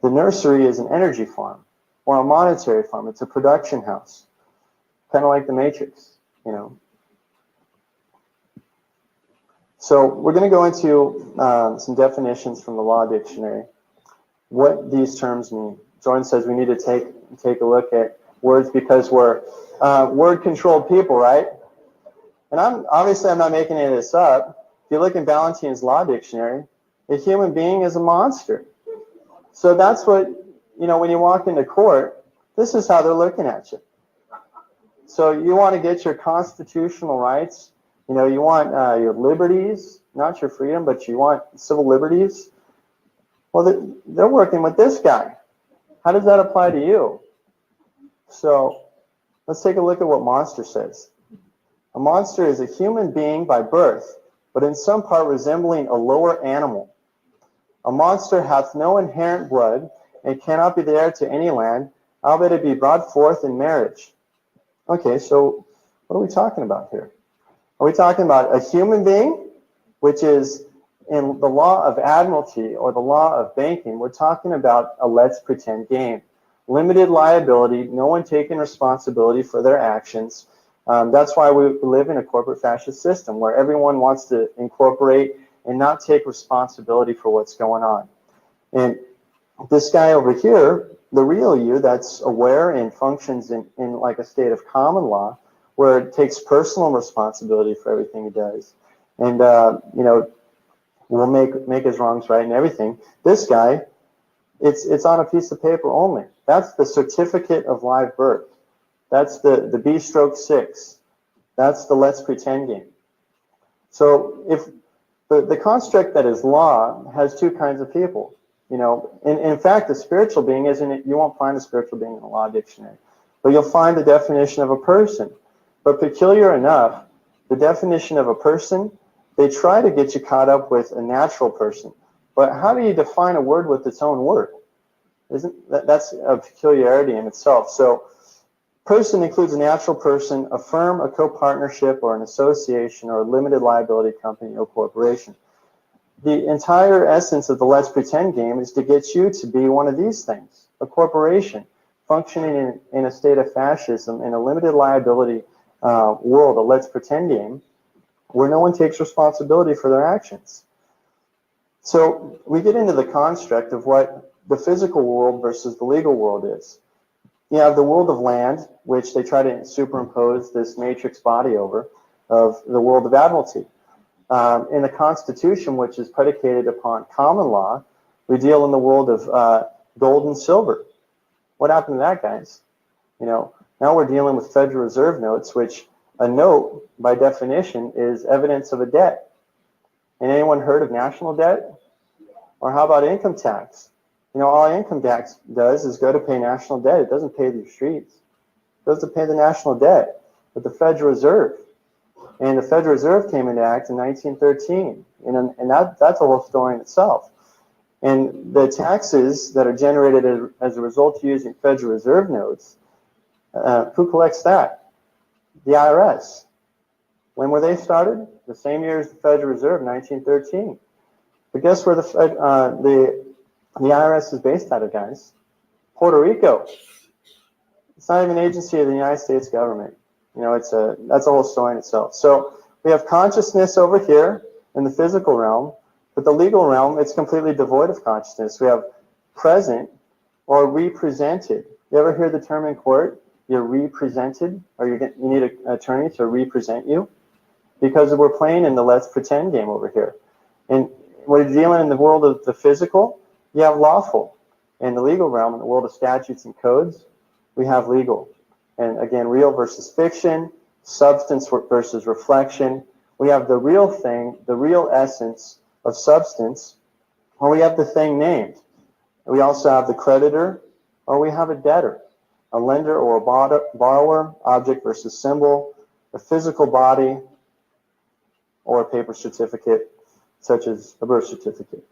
The nursery is an energy farm, or a monetary farm. It's a production house, kind of like the Matrix, So we're going to go into some definitions from the Law Dictionary, what these terms mean. Jordan says we need to take a look at words, because we're word-controlled people, right? And I'm not making any of this up. If you look in Valentin's Law Dictionary, a human being is a monster. So that's what, when you walk into court, this is how they're looking at you. So you want to get your constitutional rights. You want your liberties, not your freedom, but you want civil liberties. Well, they're working with this guy. How does that apply to you? So let's take a look at what monster says. A monster is a human being by birth, but in some part resembling a lower animal. A monster hath no inherent blood, and cannot be the heir to any land, albeit it be brought forth in marriage. Okay, so what are we talking about here? Are we talking about a human being, which is in the law of Admiralty or the law of banking? We're talking about a let's pretend game. Limited liability, no one taking responsibility for their actions. That's why we live in a corporate fascist system where everyone wants to incorporate and not take responsibility for what's going on. And this guy over here, the real you that's aware and functions in like a state of common law, where it takes personal responsibility for everything he does, and will make his wrongs right and everything. This guy, it's on a piece of paper only. That's the certificate of live birth. That's the B/6. That's the let's pretend game. So if the construct that is law has two kinds of people. In fact, the spiritual being you won't find a spiritual being in the law dictionary, but you'll find the definition of a person. But peculiar enough, the definition of a person, they try to get you caught up with a natural person. But how do you define a word with its own word? That's a peculiarity in itself. So person includes a natural person, a firm, a co-partnership, or an association, or a limited liability company or corporation. The entire essence of the let's pretend game is to get you to be one of these things, a corporation functioning in a state of fascism in a limited liability world, a let's pretend game, where no one takes responsibility for their actions. So we get into the construct of what the physical world versus the legal world is. You have the world of land, which they try to superimpose this matrix body over, of the world of admiralty. In the Constitution, which is predicated upon common law, we deal in the world of gold and silver. What happened to that, guys? Now we're dealing with Federal Reserve notes, which a note, by definition, is evidence of a debt. And anyone heard of national debt? Or how about income tax? All income tax does is go to pay national debt. It doesn't pay the streets. It goes to pay the national debt with the Federal Reserve. And the Federal Reserve came into act in 1913. And that's a whole story in itself. And the taxes that are generated as a result of using Federal Reserve notes, who collects that? The IRS. When were they started? The same year as the Federal Reserve, 1913. But guess where the IRS is based out of, guys? Puerto Rico. It's not even an agency of the United States government. That's a whole story in itself. So we have consciousness over here in the physical realm, but the legal realm, it's completely devoid of consciousness. We have present or represented. You ever hear the term in court? You're represented, or you need an attorney to represent you, because we're playing in the let's pretend game over here. And we're dealing in the world of the physical. You have lawful. In the legal realm, in the world of statutes and codes, we have legal. And again, real versus fiction, substance versus reflection. We have the real thing, the real essence of substance, or we have the thing named. We also have the creditor, or we have a debtor, a lender or a borrower, object versus symbol, a physical body, or a paper certificate, such as a birth certificate.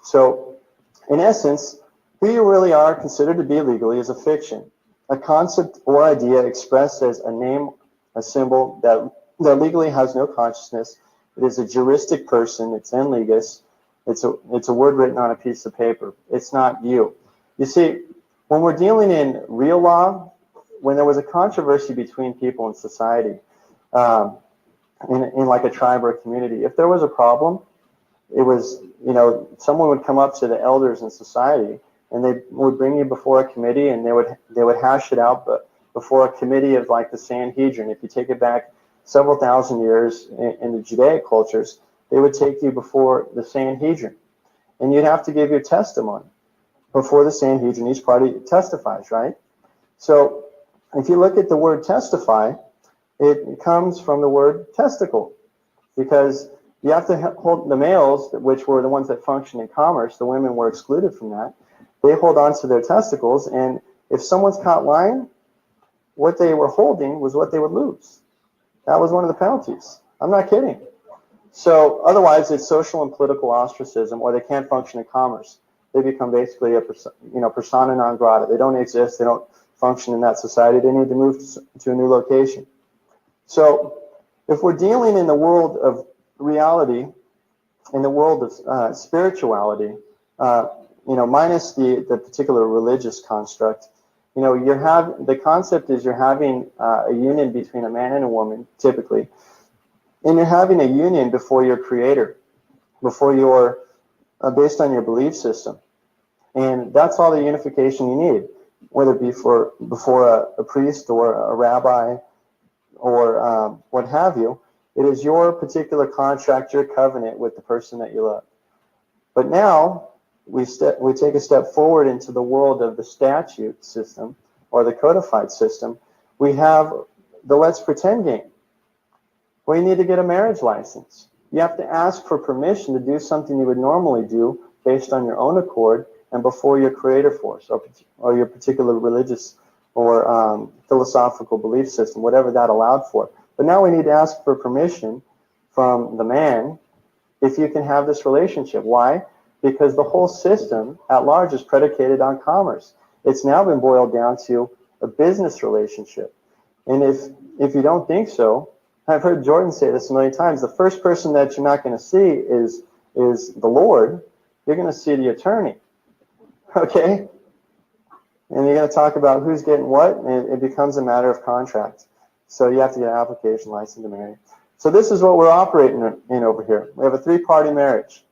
So, in essence, who you really are considered to be legally is a fiction, a concept or idea expressed as a name, a symbol that legally has no consciousness. It is a juristic person. It's in legis. It's a word written on a piece of paper. It's not you. You see, when we're dealing in real law, when there was a controversy between people in society, in like a tribe or a community, if there was a problem, it was, someone would come up to the elders in society, and they would bring you before a committee, and they would hash it out, but before a committee of like the Sanhedrin. If you take it back several thousand years in the Judaic cultures, they would take you before the Sanhedrin, and you'd have to give your testimony before the Sanhedrin. Each party testifies, right? So if you look at the word testify, it comes from the word testicle, because you have to hold the males, which were the ones that functioned in commerce. The women were excluded from that. They hold on to their testicles, and if someone's caught lying, what they were holding was what they would lose. That was one of the penalties. I'm not kidding. So otherwise, it's social and political ostracism, or they can't function in commerce. They become basically a persona non grata. They don't exist. They don't function in that society. They need to move to a new location. So if we're dealing in the world of reality, in the world of spirituality, minus the particular religious construct, the concept is you're having a union between a man and a woman, typically, and you're having a union before your creator. before your, based on your belief system. And that's all the unification you need, whether it be before a priest or a rabbi or what have you. It is your particular contract, your covenant with the person that you love. But now we take a step forward into the world of the statute system or the codified system. We have the let's pretend game. Well, you need to get a marriage license. You have to ask for permission to do something you would normally do based on your own accord and before your creator force or your particular religious or philosophical belief system, whatever that allowed for. But now we need to ask for permission from the man if you can have this relationship. Why? Because the whole system at large is predicated on commerce. It's now been boiled down to a business relationship. And if you don't think so, I've heard Jordan say this a million times, the first person that you're not going to see is the Lord. You're going to see the attorney. Okay? And you're going to talk about who's getting what, and it becomes a matter of contract. So you have to get an application license to marry. So this is what we're operating in over here. We have a three-party marriage.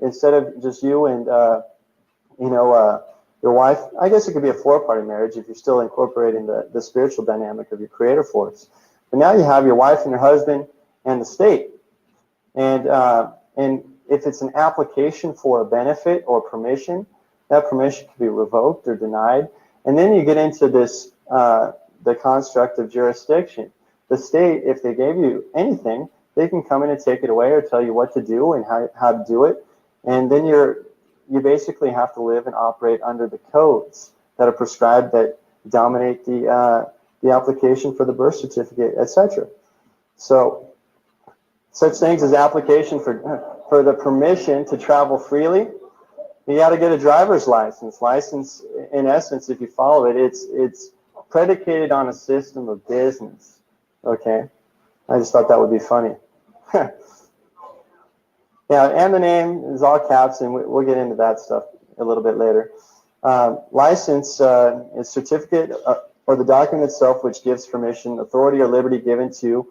Instead of just you and, your wife, I guess it could be a four-party marriage if you're still incorporating the spiritual dynamic of your creator force. But now you have your wife and your husband and the state. And if it's an application for a benefit or permission, that permission can be revoked or denied. And then you get into this, the construct of jurisdiction. The state, if they gave you anything, they can come in and take it away or tell you what to do and how to do it. And then you basically have to live and operate under the codes that are prescribed that dominate the application for the birth certificate, etc. So such things as application for the permission to travel freely, you got to get a driver's license. License, in essence, if you follow it, it's predicated on a system of business. Okay, I just thought that would be funny. Yeah, and the name is all caps, and we'll get into that stuff a little bit later. License is certificate or the document itself which gives permission, authority, or liberty given to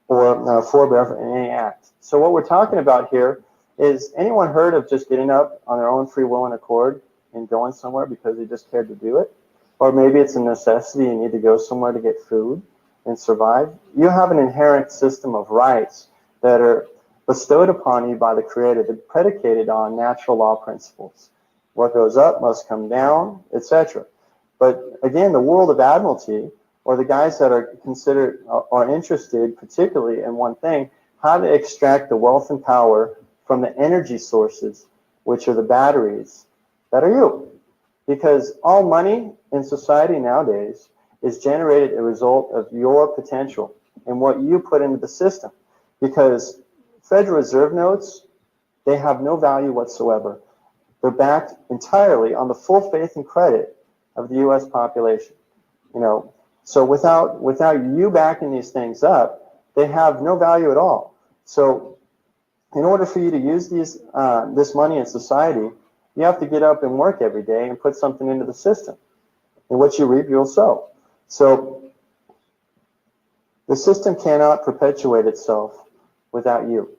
or forbear in any act. So what we're talking about here is, anyone heard of just getting up on their own free will and accord and going somewhere because they just cared to do it? Or maybe it's a necessity, you need to go somewhere to get food and survive. You have an inherent system of rights that are bestowed upon you by the Creator, that predicated on natural law principles. What goes up must come down, etc. But again, the world of admiralty, or the guys that are considered are interested particularly in one thing, how to extract the wealth and power from the energy sources, which are the batteries that are you. Because all money in society nowadays is generated a result of your potential and what you put into the system. Because Federal Reserve notes, they have no value whatsoever. They're backed entirely on the full faith and credit of the U.S. population. So without you backing these things up, they have no value at all. So in order for you to use this money in society, you have to get up and work every day and put something into the system. And what you reap, you'll sow. So the system cannot perpetuate itself without you.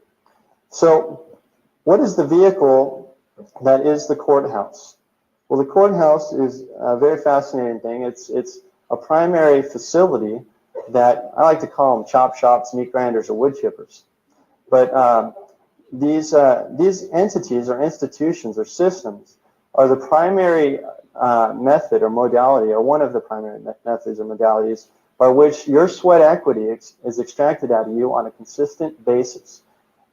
So what is the vehicle that is the courthouse? Well, the courthouse is a very fascinating thing. It's a primary facility that I like to call them chop shops, meat grinders, or wood chippers. But these entities or institutions or systems are the primary method or modality, or one of the primary methods or modalities by which your sweat equity is extracted out of you on a consistent basis.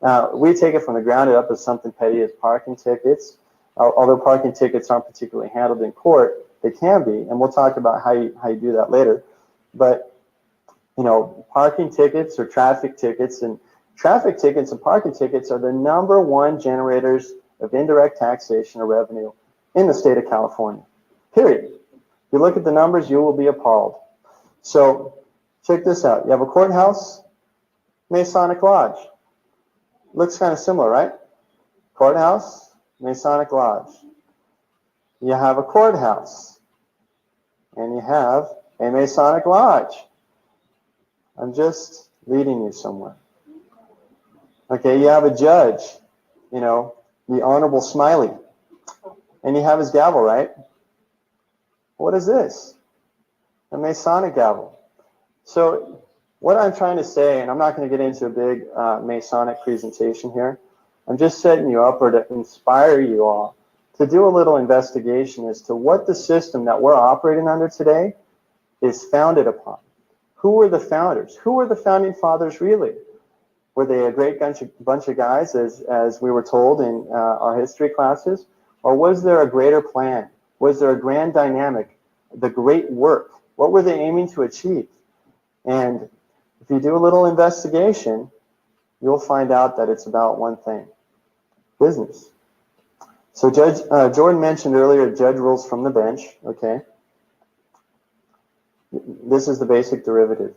Now, we take it from the ground up as something petty as parking tickets. Although parking tickets aren't particularly handled in court, they can be, and we'll talk about how you do that later. But parking tickets or traffic tickets, and traffic tickets and parking tickets are the #1 generators of indirect taxation or revenue in the state of California. Period. If you look at the numbers, you will be appalled. So check this out. You have a courthouse, Masonic Lodge. Looks kind of similar, right? Courthouse, Masonic Lodge. You have a courthouse, and you have a Masonic Lodge. I'm just leading you somewhere. Okay, you have a judge you know, the Honorable Smiley. And you have his gavel, right? What is this? A Masonic gavel. So what I'm trying to say, and I'm not going to get into a big Masonic presentation here, I'm just setting you up or to inspire you all to do a little investigation as to what the system that we're operating under today is founded upon. Who were the founders? Who were the founding fathers really? Were they a great bunch of guys, as we were told in our history classes? Or was there a greater plan? Was there a grand dynamic, the great work? What were they aiming to achieve? And if you do a little investigation, you'll find out that it's about one thing: business. So Judge Jordan mentioned earlier, judge rules from the bench, okay? This is the basic derivative.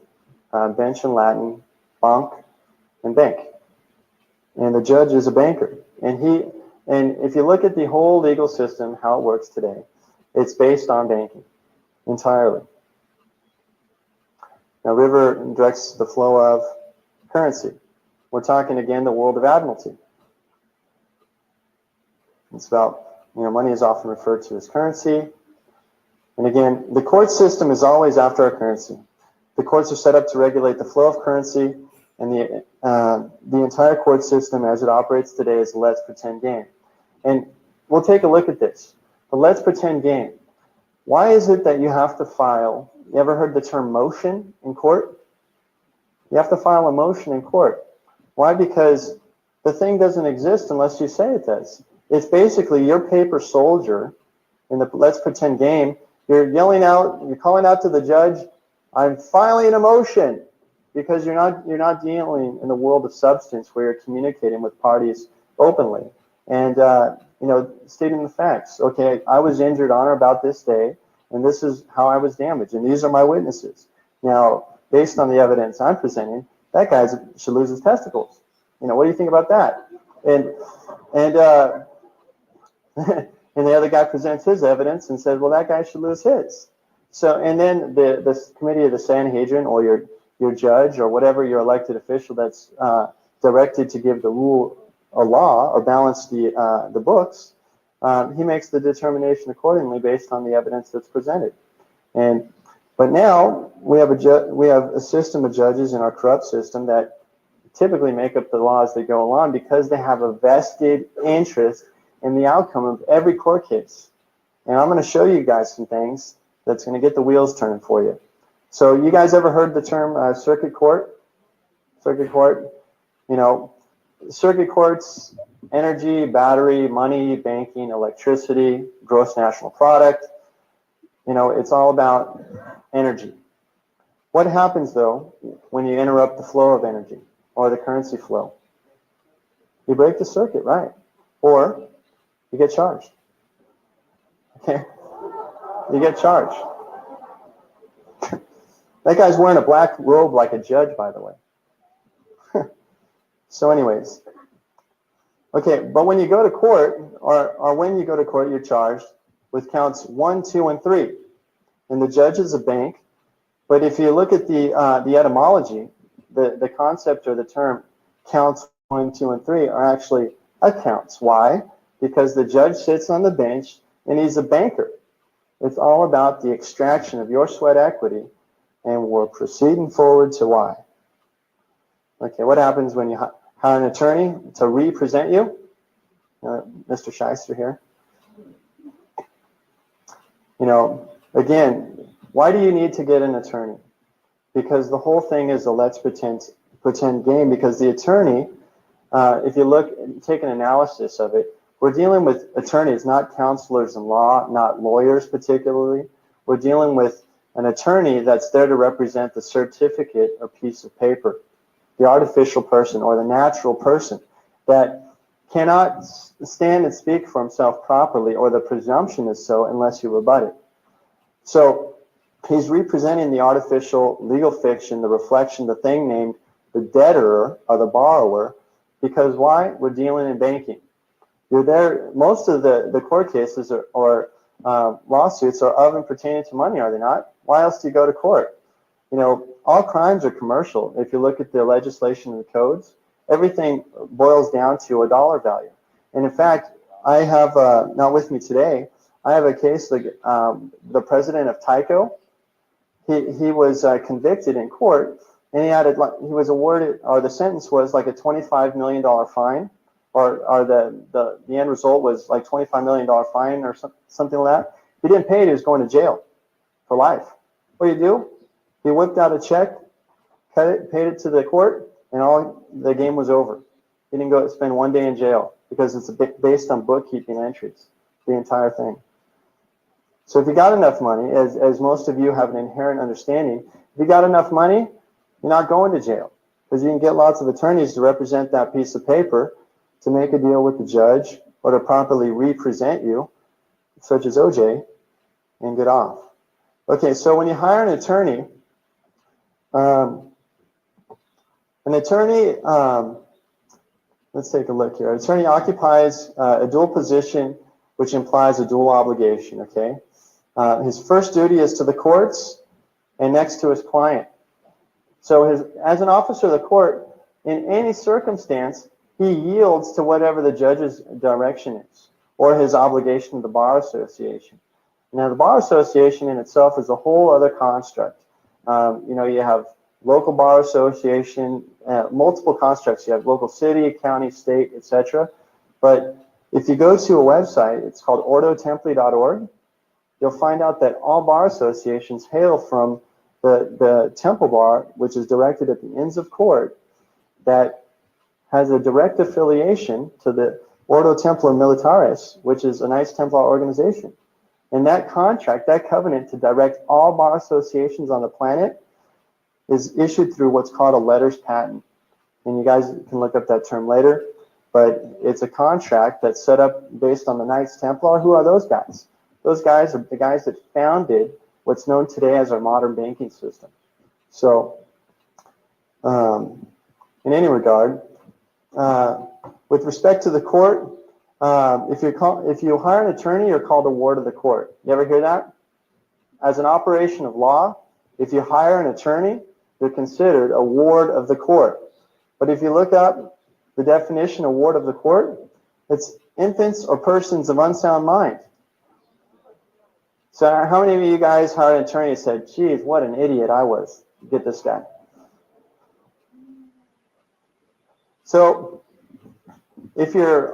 Bench in Latin, banc, and bank. And the judge is a banker. And if you look at the whole legal system, how it works today, it's based on banking entirely. Now, river directs the flow of currency. We're talking again the world of admiralty. It's about, money is often referred to as currency. And again, the court system is always after our currency. The courts are set up to regulate the flow of currency, and the entire court system as it operates today is a let's pretend game. And we'll take a look at this. The let's pretend game. Why is it that you have to file, you ever heard the term motion in court? You have to file a motion in court. Why? Because the thing doesn't exist unless you say it does. It's basically your paper soldier in the let's pretend game. You're yelling out, you're calling out to the judge, I'm filing a motion, because you're not dealing in the world of substance where you're communicating with parties openly and stating the facts. Okay, I was injured on or about this day, and this is how I was damaged, and these are my witnesses. Now, based on the evidence I'm presenting, that guy should lose his testicles. What do you think about that? And and the other guy presents his evidence and says, well, that guy should lose his. So, and then the committee of the Sanhedrin, or your judge, or whatever your elected official that's directed to give the rule a law or balance the books, he makes the determination accordingly based on the evidence that's presented. But now we have a system of judges in our corrupt system that typically make up the laws that go along because they have a vested interest in the outcome of every court case. And I'm going to show you guys some things that's going to get the wheels turning for you. So you guys ever heard the term circuit court? Circuit court, circuit courts, energy, battery, money, banking, electricity, gross national product. It's all about energy. What happens, though, when you interrupt the flow of energy or the currency flow? You break the circuit, right? Or you get charged. Okay? You get charged. That guy's wearing a black robe like a judge, by the way. So anyways. Okay, but when you go to court, or when you go to court, you're charged with counts 1, 2, and 3. And the judge is a bank. But if you look at the etymology, the concept or the term counts 1, 2, and 3 are actually accounts. Why? Because the judge sits on the bench and he's a banker. It's all about the extraction of your sweat equity, and we're proceeding forward to why. Okay, what happens when you hire an attorney to represent you? Mr. Shyster here. Again, why do you need to get an attorney? Because the whole thing is a let's pretend game, because the attorney, if you take an analysis of it, we're dealing with attorneys, not counselors in law, not lawyers particularly. We're dealing with an attorney that's there to represent the certificate or piece of paper, the artificial person or the natural person that cannot stand and speak for himself properly, or the presumption is so, unless you rebut it. So he's representing the artificial legal fiction, the reflection, the thing named the debtor or the borrower, because why? We're dealing in banking. You're there. Most of the court cases or lawsuits are of and pertaining to money, are they not? Why else do you go to court? All crimes are commercial. If you look at the legislation and the codes, everything boils down to a dollar value. And in fact, I have, not with me today, I have a case, the president of Tyco, he was convicted in court, and he was awarded, or the sentence was like a $25 million fine, or the end result was like $25 million fine or something like that. If he didn't pay it, he was going to jail for life. What do you do? He whipped out a check, cut it, paid it to the court, and the game was over. He didn't go spend one day in jail because it's based on bookkeeping entries, the entire thing. So if you got enough money, as most of you have an inherent understanding, if you got enough money, you're not going to jail because you can get lots of attorneys to represent that piece of paper to make a deal with the judge or to properly represent you, such as OJ, and get off. Okay, so when you hire an attorney, let's take a look here. An attorney occupies a dual position, which implies a dual obligation, okay? His first duty is to the courts and next to his client. So as an officer of the court, in any circumstance, he yields to whatever the judge's direction is or his obligation to the Bar Association. Now, the Bar Association in itself is a whole other construct. You have local bar association, multiple constructs. You have local city, county, state, etc. But if you go to a website, it's called ordotempli.org, you'll find out that all bar associations hail from the Temple Bar, which is directed at the Inns of Court, that has a direct affiliation to the Ordo Templi Militaris, which is a Knights Templar organization. And that contract, that covenant to direct all bar associations on the planet is issued through what's called a letters patent. And you guys can look up that term later, but it's a contract that's set up based on the Knights Templar. Who are those guys? Those guys are the guys that founded what's known today as our modern banking system. So, in any regard, with respect to the court, if you hire an attorney, you're called a ward of the court. You ever hear that? As an operation of law, if you hire an attorney, you're considered a ward of the court. But if you look up the definition of ward of the court, it's infants or persons of unsound mind. So how many of you guys hired an attorney and said, geez, what an idiot I was to get this guy? So if your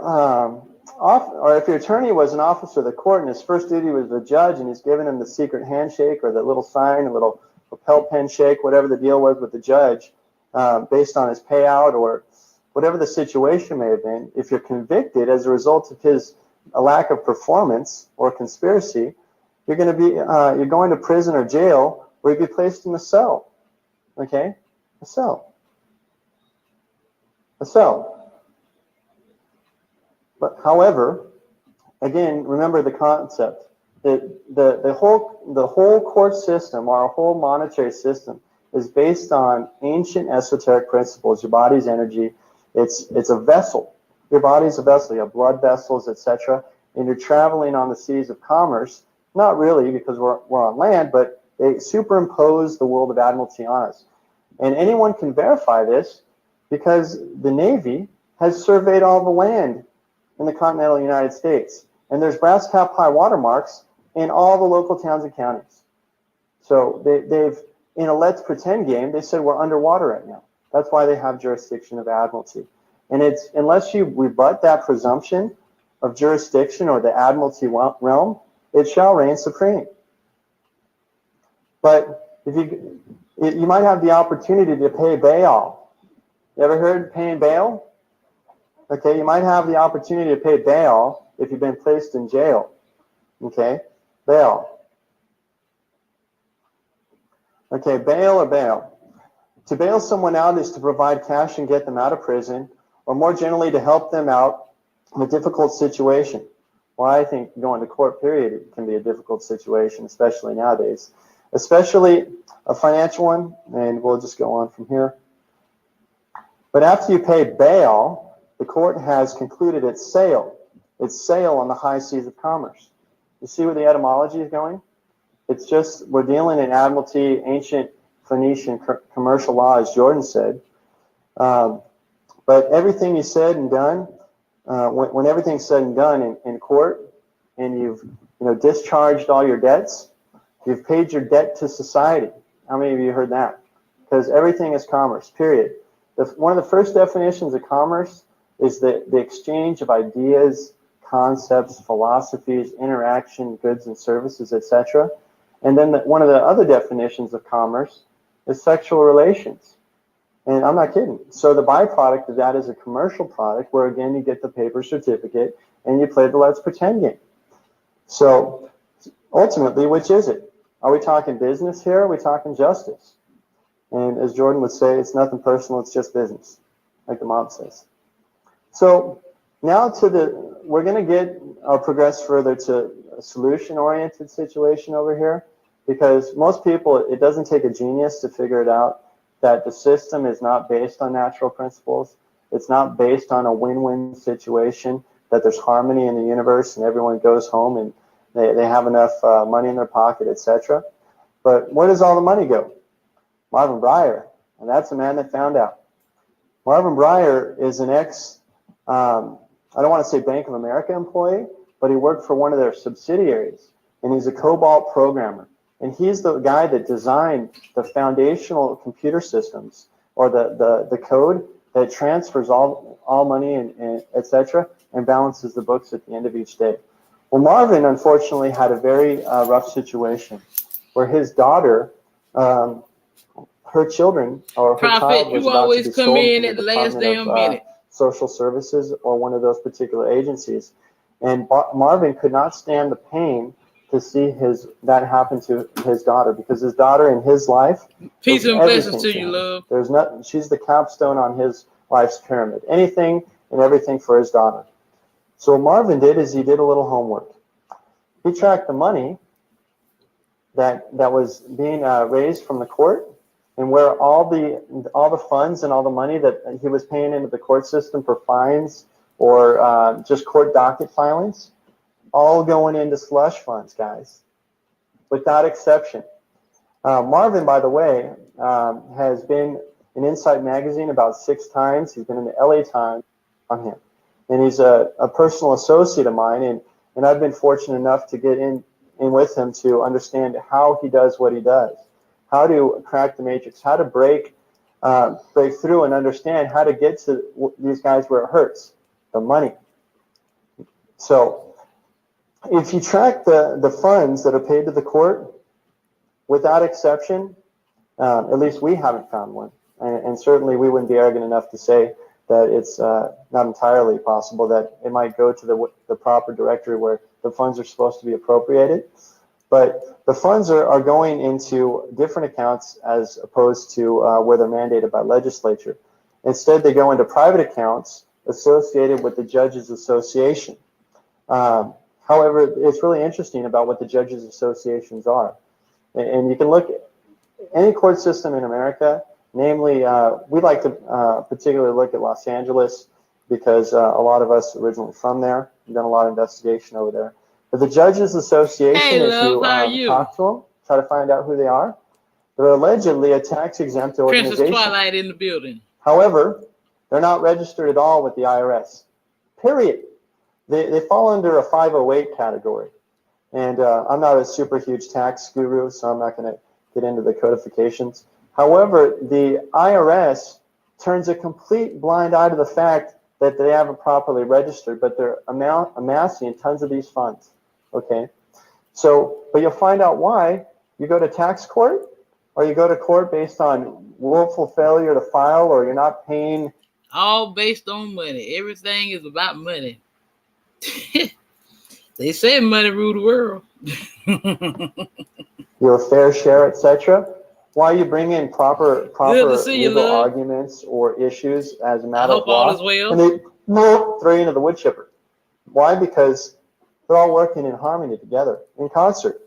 attorney was an officer of the court and his first duty was the judge and he's given him the secret handshake or the little sign, a little lapel pen shake, whatever the deal was with the judge, based on his payout or whatever the situation may have been, if you're convicted as a result of a lack of performance or conspiracy, you're going to prison or jail, or you'd be placed in a cell. Okay? A cell. But however, again, remember the concept. The whole court system, our whole monetary system, is based on ancient esoteric principles. Your body's energy, it's a vessel. Your body's a vessel. You have blood vessels, etc. And you're traveling on the seas of commerce. Not really, because we're on land, but they superimpose the world of admiralty on us. And anyone can verify this because the Navy has surveyed all the land in the continental United States. And there's brass cap high water marks in all the local towns and counties. So they've, in a let's pretend game, they said we're underwater right now. That's why they have jurisdiction of admiralty. And it's, unless you rebut that presumption of jurisdiction or the admiralty realm, it shall reign supreme. But if you might have the opportunity to pay bail. You ever heard paying bail? Okay, you might have the opportunity to pay bail if you've been placed in jail. Okay, bail. Okay, bail or bail. To bail someone out is to provide cash and get them out of prison, or more generally to help them out in a difficult situation. Well, I think going to court, period, can be a difficult situation, especially nowadays. Especially a financial one, and we'll just go on from here. But after you pay bail, the court has concluded its sale on the high seas of commerce. You see where the etymology is going? It's just, we're dealing in admiralty, ancient Phoenician commercial law, as Jordan said. But everything you said and done when everything's said and done in court, and you've discharged all your debts, you've paid your debt to society. How many of you heard that? Because everything is commerce, period. One of the first definitions of commerce is the exchange of ideas, concepts, philosophies, interaction, goods and services, etc. And then one of the other definitions of commerce is sexual relations. And I'm not kidding. So the byproduct of that is a commercial product where, again, you get the paper certificate and you play the let's pretend game. So ultimately, which is it? Are we talking business here? Or are we talking justice? And as Jordan would say, it's nothing personal, it's just business, like the mom says. So now we're going to progress further to a solution-oriented situation over here, because most people, it doesn't take a genius to figure it out that the system is not based on natural principles. It's not based on a win-win situation, that there's harmony in the universe and everyone goes home and they have enough money in their pocket, etc. But where does all the money go? Marvin Breyer, and that's the man that found out. Marvin Breyer is an I don't want to say Bank of America employee, but he worked for one of their subsidiaries, and he's a COBOL programmer. And he's the guy that designed the foundational computer systems, or the code that transfers all money and etc. and balances the books at the end of each day. Well, Marvin, unfortunately, had a very rough situation where his daughter, her children, or her child was about to be sold to the Department of Social Services or one of those particular agencies. And Marvin could not stand the pain to see that happen to his daughter, because his daughter in his life, peace and blessings to you, love. There's nothing. She's the capstone on his life's pyramid. Anything and everything for his daughter. So what Marvin did is he did a little homework. He tracked the money that was being raised from the court, and where all the funds and all the money that he was paying into the court system for fines or just court docket filings, all going into slush funds, guys, without exception. Marvin, by the way, has been in Insight Magazine about 6 times. He's been in the LA Times on him. And he's a personal associate of mine, and I've been fortunate enough to get in with him to understand how he does what he does, how to crack the matrix, how to break through and understand how to get to these guys where it hurts, the money. So if you track the funds that are paid to the court, without exception, at least we haven't found one. And certainly we wouldn't be arrogant enough to say that it's not entirely possible that it might go to the proper directory where the funds are supposed to be appropriated. But the funds are going into different accounts as opposed to where they're mandated by legislature. Instead, they go into private accounts associated with the Judges Association. However, it's really interesting about what the Judges Associations are. And you can look at any court system in America, namely, we like to particularly look at Los Angeles because a lot of us are originally from there. We've done a lot of investigation over there. But the Judges Association, if you talk to them, try to find out who they are, they're allegedly a tax-exempt organization. Princess Twilight in the building. However, they're not registered at all with the IRS, period. They fall under a 508 category. And I'm not a super huge tax guru, so I'm not going to get into the codifications. However, the IRS turns a complete blind eye to the fact that they haven't properly registered, but they're amassing tons of these funds. Okay, so, but you'll find out why. You go to tax court, or you go to court based on willful failure to file, or you're not paying. All based on money. Everything is about money. They say money rule the world. Your fair share, etc. Why you bring in proper legal love. Arguments or issues as a matter of law, all is well. And they throw you into the wood chipper. Why? Because they're all working in harmony together, in concert.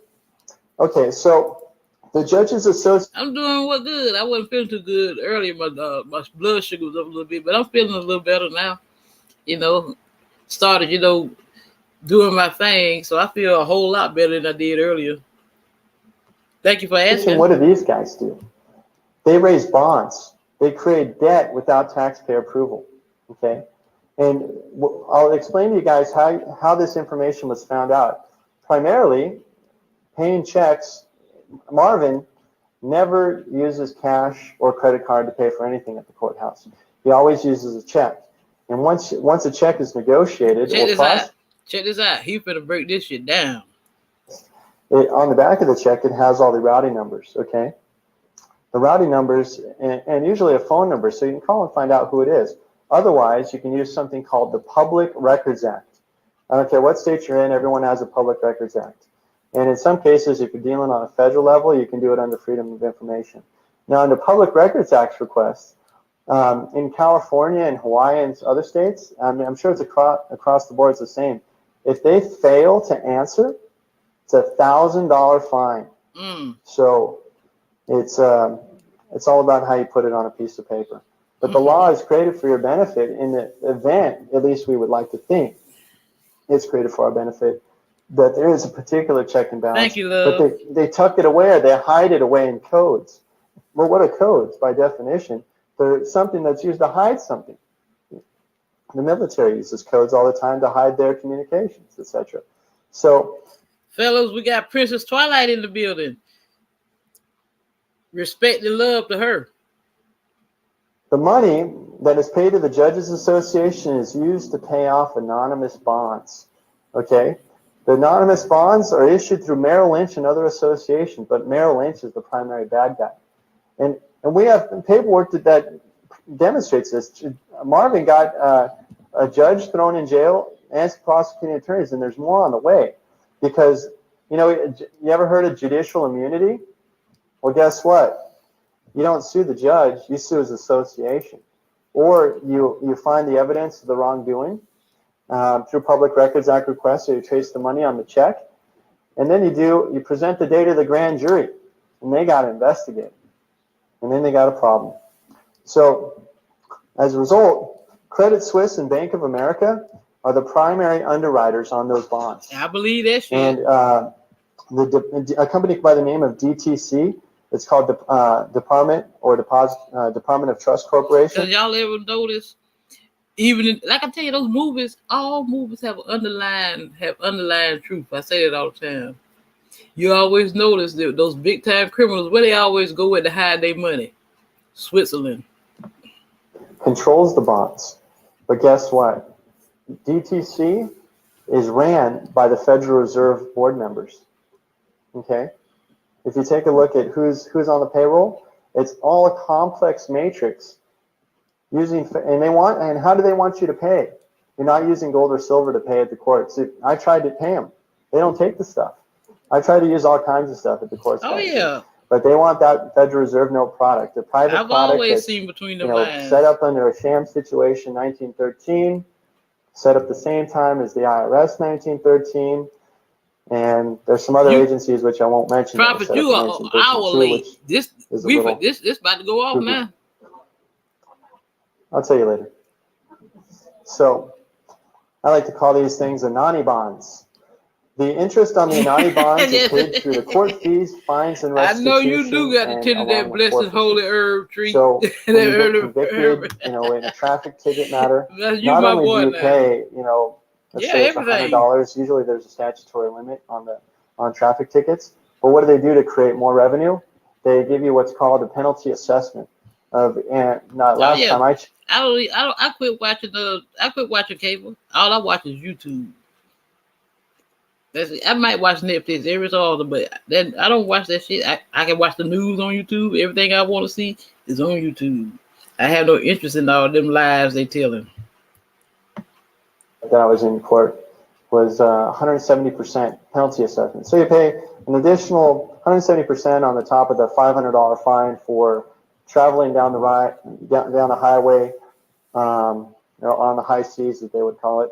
Okay, so the Judges Association. I'm doing good. I wasn't feeling too good earlier. My blood sugar was up a little bit, but I'm feeling a little better now. Started, doing my thing, so I feel a whole lot better than I did earlier. Thank you for asking. What do these guys do? They raise bonds. They create debt without taxpayer approval. Okay, And I'll explain to you guys how this information was found out. Primarily, paying checks, Marvin never uses cash or credit card to pay for anything at the courthouse. He always uses a check. And once a check is negotiated, Check this out. He finna break this shit down. On the back of the check, it has all the routing numbers, okay? The routing numbers, and usually a phone number, so you can call and find out who it is. Otherwise, you can use something called the Public Records Act. I don't care what state you're in, everyone has a Public Records Act. And in some cases, if you're dealing on a federal level, you can do it under Freedom of Information. Now, under Public Records Act requests, in California and Hawaii and other states, I'm sure it's across the board, it's the same. If they fail to answer, it's a $1,000 fine. So it's all about how you put it on a piece of paper. But the law is created for your benefit in the event, at least we would like to think, it's created for our benefit, that there is a particular check and balance. Thank you, love. But they tuck it away, or they hide it away in codes. Well, what are codes? By definition, they're something that's used to hide something. The military uses codes all the time to hide their communications, etc. So, fellas, we got Princess Twilight in the building. Respect and love to her. The money that is paid to the Judges Association is used to pay off anonymous bonds. Okay? The anonymous bonds are issued through Merrill Lynch and other associations, but Merrill Lynch is the primary bad guy. And we have paperwork that demonstrates this. Marvin got a judge thrown in jail and prosecuting attorneys, and there's more on the way. Because, you ever heard of judicial immunity? Well, guess what? You don't sue the judge, you sue his association. Or you find the evidence of the wrongdoing through Public Records Act requests, so you trace the money on the check. And then you present the data to the grand jury, and they got to investigate. And then they got a problem. So, as a result, Credit Suisse and Bank of America are the primary underwriters on those bonds. I believe that shit. And a company by the name of DTC, it's called Department of Trust Corporation. Because y'all ever notice, like I tell you, those movies, all movies have underlying truth. I say it all the time. You always notice that those big time criminals, where they always go with to hide their money? Switzerland. Controls the bonds. But guess what? DTC is ran by the Federal Reserve board members. Okay? If you take a look at who's on the payroll, it's all a complex matrix and how do they want you to pay? You're not using gold or silver to pay at the courts. I tried to pay them. They don't take the stuff. I try to use all kinds of stuff at the courts. Oh, yeah. But they want that Federal Reserve note product, the private I've product. I've always that's, seen between the lines. Set up under a sham situation, 1913, set up the same time as the IRS, 1913, and there's some other agencies which I won't mention. Prophet, you are an hour late. This about to go off now. I'll tell you later. So, I like to call these things Anani bonds. The interest on the Anani bonds is paid through the court fees, fines, and restitution. I know you do got to tend to that blessed holy herb tree. So, when you get convicted, in a traffic ticket matter, not only do you pay, let's say it's $100. Usually there's a statutory limit on traffic tickets. But what do they do to create more revenue? They give you what's called a penalty assessment. I quit watching cable. All I watch is YouTube. I might watch Netflix every so often, but then I don't watch that shit. I can watch the news on YouTube. Everything I want to see is on YouTube. I have no interest in all them lies they telling. That I was in court was 170% penalty assessment. So you pay an additional 170% on the top of the $500 fine for traveling down the highway, on the high seas, as they would call it,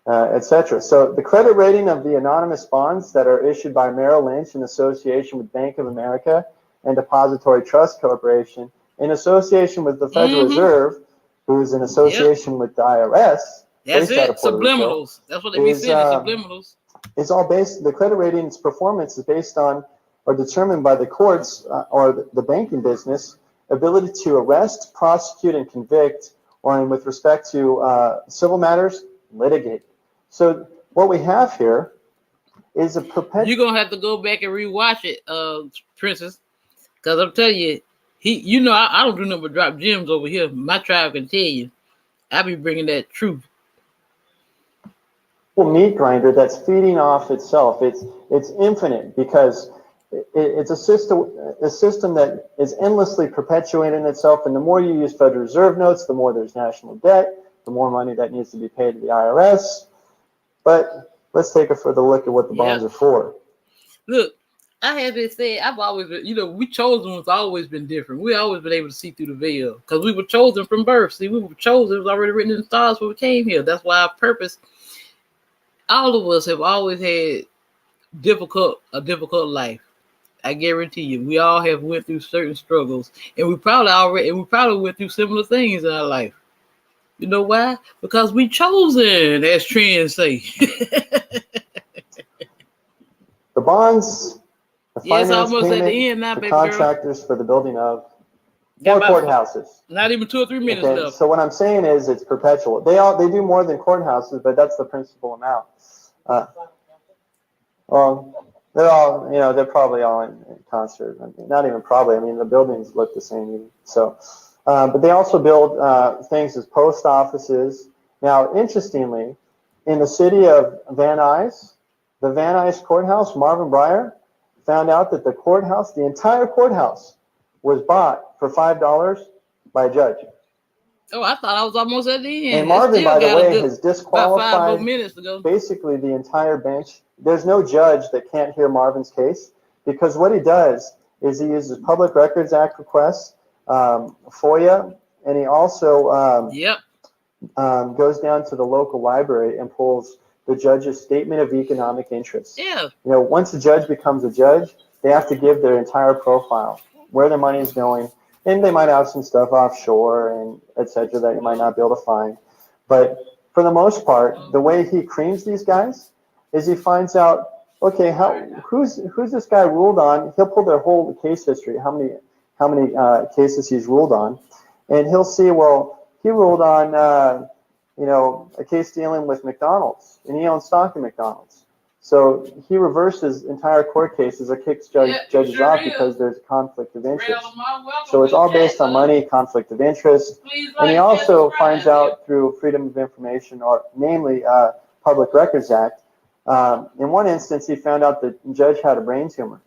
etc. So the credit rating of the anonymous bonds that are issued by Merrill Lynch in association with Bank of America and Depository Trust Corporation, in association with the Federal Reserve, who's in association with the IRS. That's it. Subliminals. That's what they be saying. Subliminals. It's all based. The credit rating's performance is based on, or determined by the courts or the banking business ability to arrest, prosecute, and convict or with respect to civil matters, litigated. So what we have here is a perpetual. You're gonna have to go back and rewatch it, Princess, because I'm telling you, I don't do nothing but drop gems over here. My tribe can tell you, I be bringing that truth. Meat grinder that's feeding off itself. It's infinite because it's a system that is endlessly perpetuating itself. And the more you use Federal Reserve notes, the more there's national debt, the more money that needs to be paid to the IRS. But let's take a further look at what the bonds are for. Look, I have been saying, I've always been, we chosen ones always been different. We always been able to see through the veil because we were chosen from birth. See, we were chosen. It was already written in the stars when we came here. That's why our purpose. All of us have always had a difficult life. I guarantee you, we all have went through certain struggles, and we probably went through similar things in our life. You know why? Because we chosen, as trends say. The bonds, the finance almost payment at the end now, to baby contractors girl. For the building of more courthouses. Not even 2 or 3 minutes left. So what I'm saying is it's perpetual. They do more than courthouses, but that's the principal amount. Well, they're probably all in concert. I mean, not even probably. I mean, the buildings look the same. Even. So, but they also build things as post offices. Now, interestingly, in the city of Van Nuys, the Van Nuys courthouse, Marvin Breyer found out that the entire courthouse, was bought for $5 by a judge. Oh, I thought I was almost at the end. And Marvin, by the way, has disqualified 5 more minutes to go. Basically the entire bench. There's no judge that can't hear Marvin's case because what he does is he uses Public Records Act requests, FOIA, and he also goes down to the local library and pulls the judge's statement of economic interest. Yeah. Once a judge becomes a judge, they have to give their entire profile, where their money is going, and they might have some stuff offshore and et cetera that you might not be able to find. But for the most part, the way he creams these guys is he finds out, okay, who's this guy ruled on? He'll pull their whole case history, how many cases he's ruled on, and he'll see, well, he ruled on a case dealing with McDonald's, and he owns stock in McDonald's. So he reverses entire court cases or kicks judges off because there's a conflict of interest. So it's all based on money, conflict of interest. And he also finds out through Freedom of Information, or namely Public Records Act. In one instance, he found out that the judge had a brain tumor.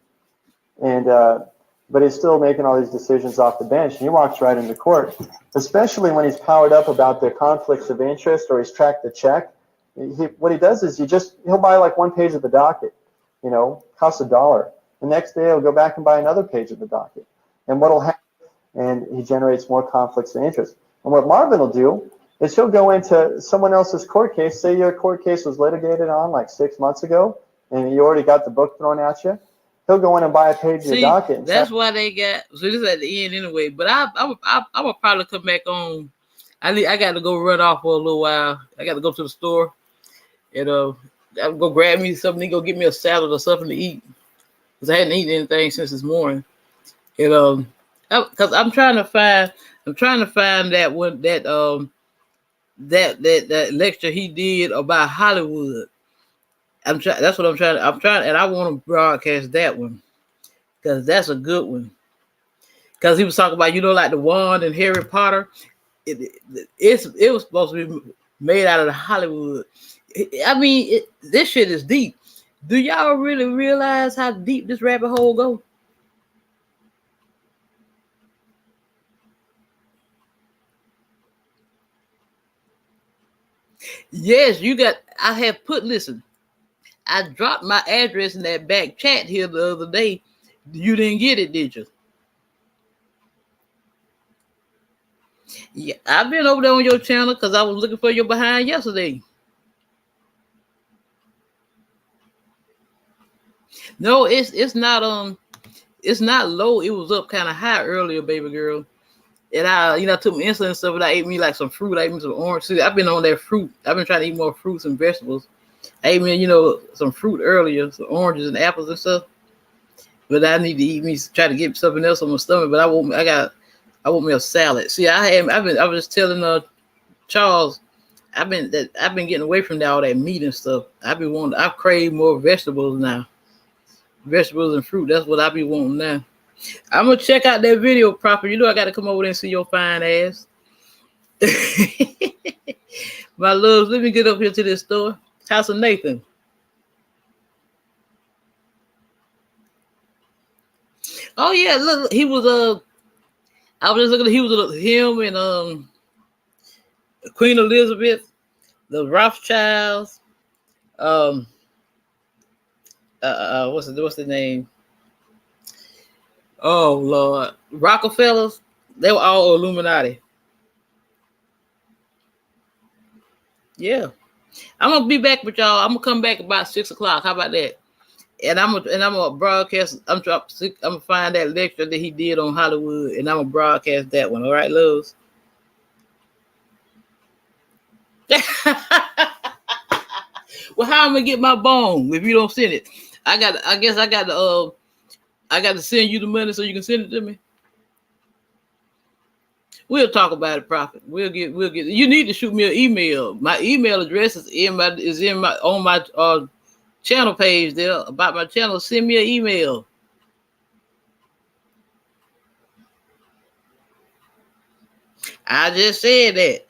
But he's still making all these decisions off the bench. And he walks right into court, especially when he's powered up about the conflicts of interest or he's tracked the check. What he does is he'll buy like one page of the docket, costs $1. The next day he'll go back and buy another page of the docket. And what'll happen? And he generates more conflicts of interest. And what Marvin will do is he'll go into someone else's court case. Say your court case was litigated on like 6 months ago, and you already got the book thrown at you. He'll go in and buy a page of your docket. And that's why they got. So this is at the end anyway. But I will probably come back on. I got to go run off for a little while. I got to go to the store. And I'll go grab me something, go get me a salad or something to eat. Because I hadn't eaten anything since this morning. And because I'm trying to find that one that lecture he did about Hollywood. That's what I'm trying, and I want to broadcast that one. Because that's a good one. Because he was talking about, like the wand and Harry Potter. It was supposed to be made out of the Hollywood. I mean, this shit is deep. Do y'all really realize how deep this rabbit hole goes? Yes, listen, I dropped my address in that back chat here the other day. You didn't get it, did you? Yeah, I've been over there on your channel because I was looking for your behind yesterday. No, it's not low. It was up kind of high earlier, baby girl. And I took my insulin and stuff, and I ate me like some fruit. I ate me some orange. See, I've been on that fruit. I've been trying to eat more fruits and vegetables. I ate me, some fruit earlier, some oranges and apples and stuff. But I need to try to get something else on my stomach. But I want me a salad. See, I was just telling Charles, I've been getting away from all that meat and stuff. I crave more vegetables now. Vegetables and fruit. That's what I be wanting now. I'm gonna check out that video, Prophet. You know I gotta come over there and see your fine ass. My loves, let me get up here to this store. House of Nathan. Oh yeah, look, he was I was just looking. He was him and Queen Elizabeth, the Rothschilds. What's the name? Oh Lord, Rockefellers. They were all Illuminati. Yeah, I'm gonna be back with y'all. I'm gonna come back about 6 o'clock. How about that? And I'm gonna broadcast. I'm gonna find that lecture that he did on Hollywood, and I'm gonna broadcast that one. All right, loves. Well, how am I gonna get my bone if you don't send it? I guess I got to send you the money so you can send it to me. We'll talk about it, Prophet. We'll get. You need to shoot me an email. My email address is on my channel page there about my channel. Send me an email. I just said that.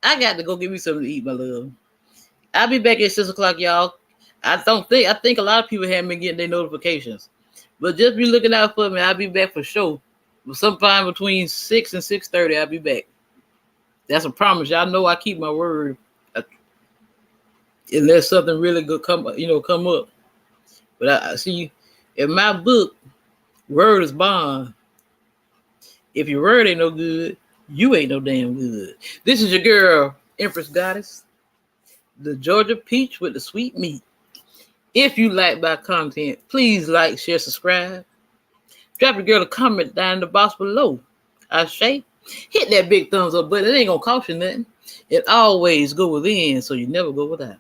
I got to go get me something to eat, my love. I'll be back at 6 o'clock, y'all. I think a lot of people haven't been getting their notifications. But just be looking out for me. I'll be back for sure. Sometime between 6 and 6:30, I'll be back. That's a promise. Y'all know I keep my word. Unless something really good come up. But I see in my book, word is bond. If your word ain't no good, you ain't no damn good. This is your girl, Empress Goddess, the Georgia Peach with the sweet meat. If you like my content, please like, share, subscribe. Drop your girl a comment down in the box below. I say, hit that big thumbs up button. It ain't gonna cost you nothing. It always go within, so you never go without.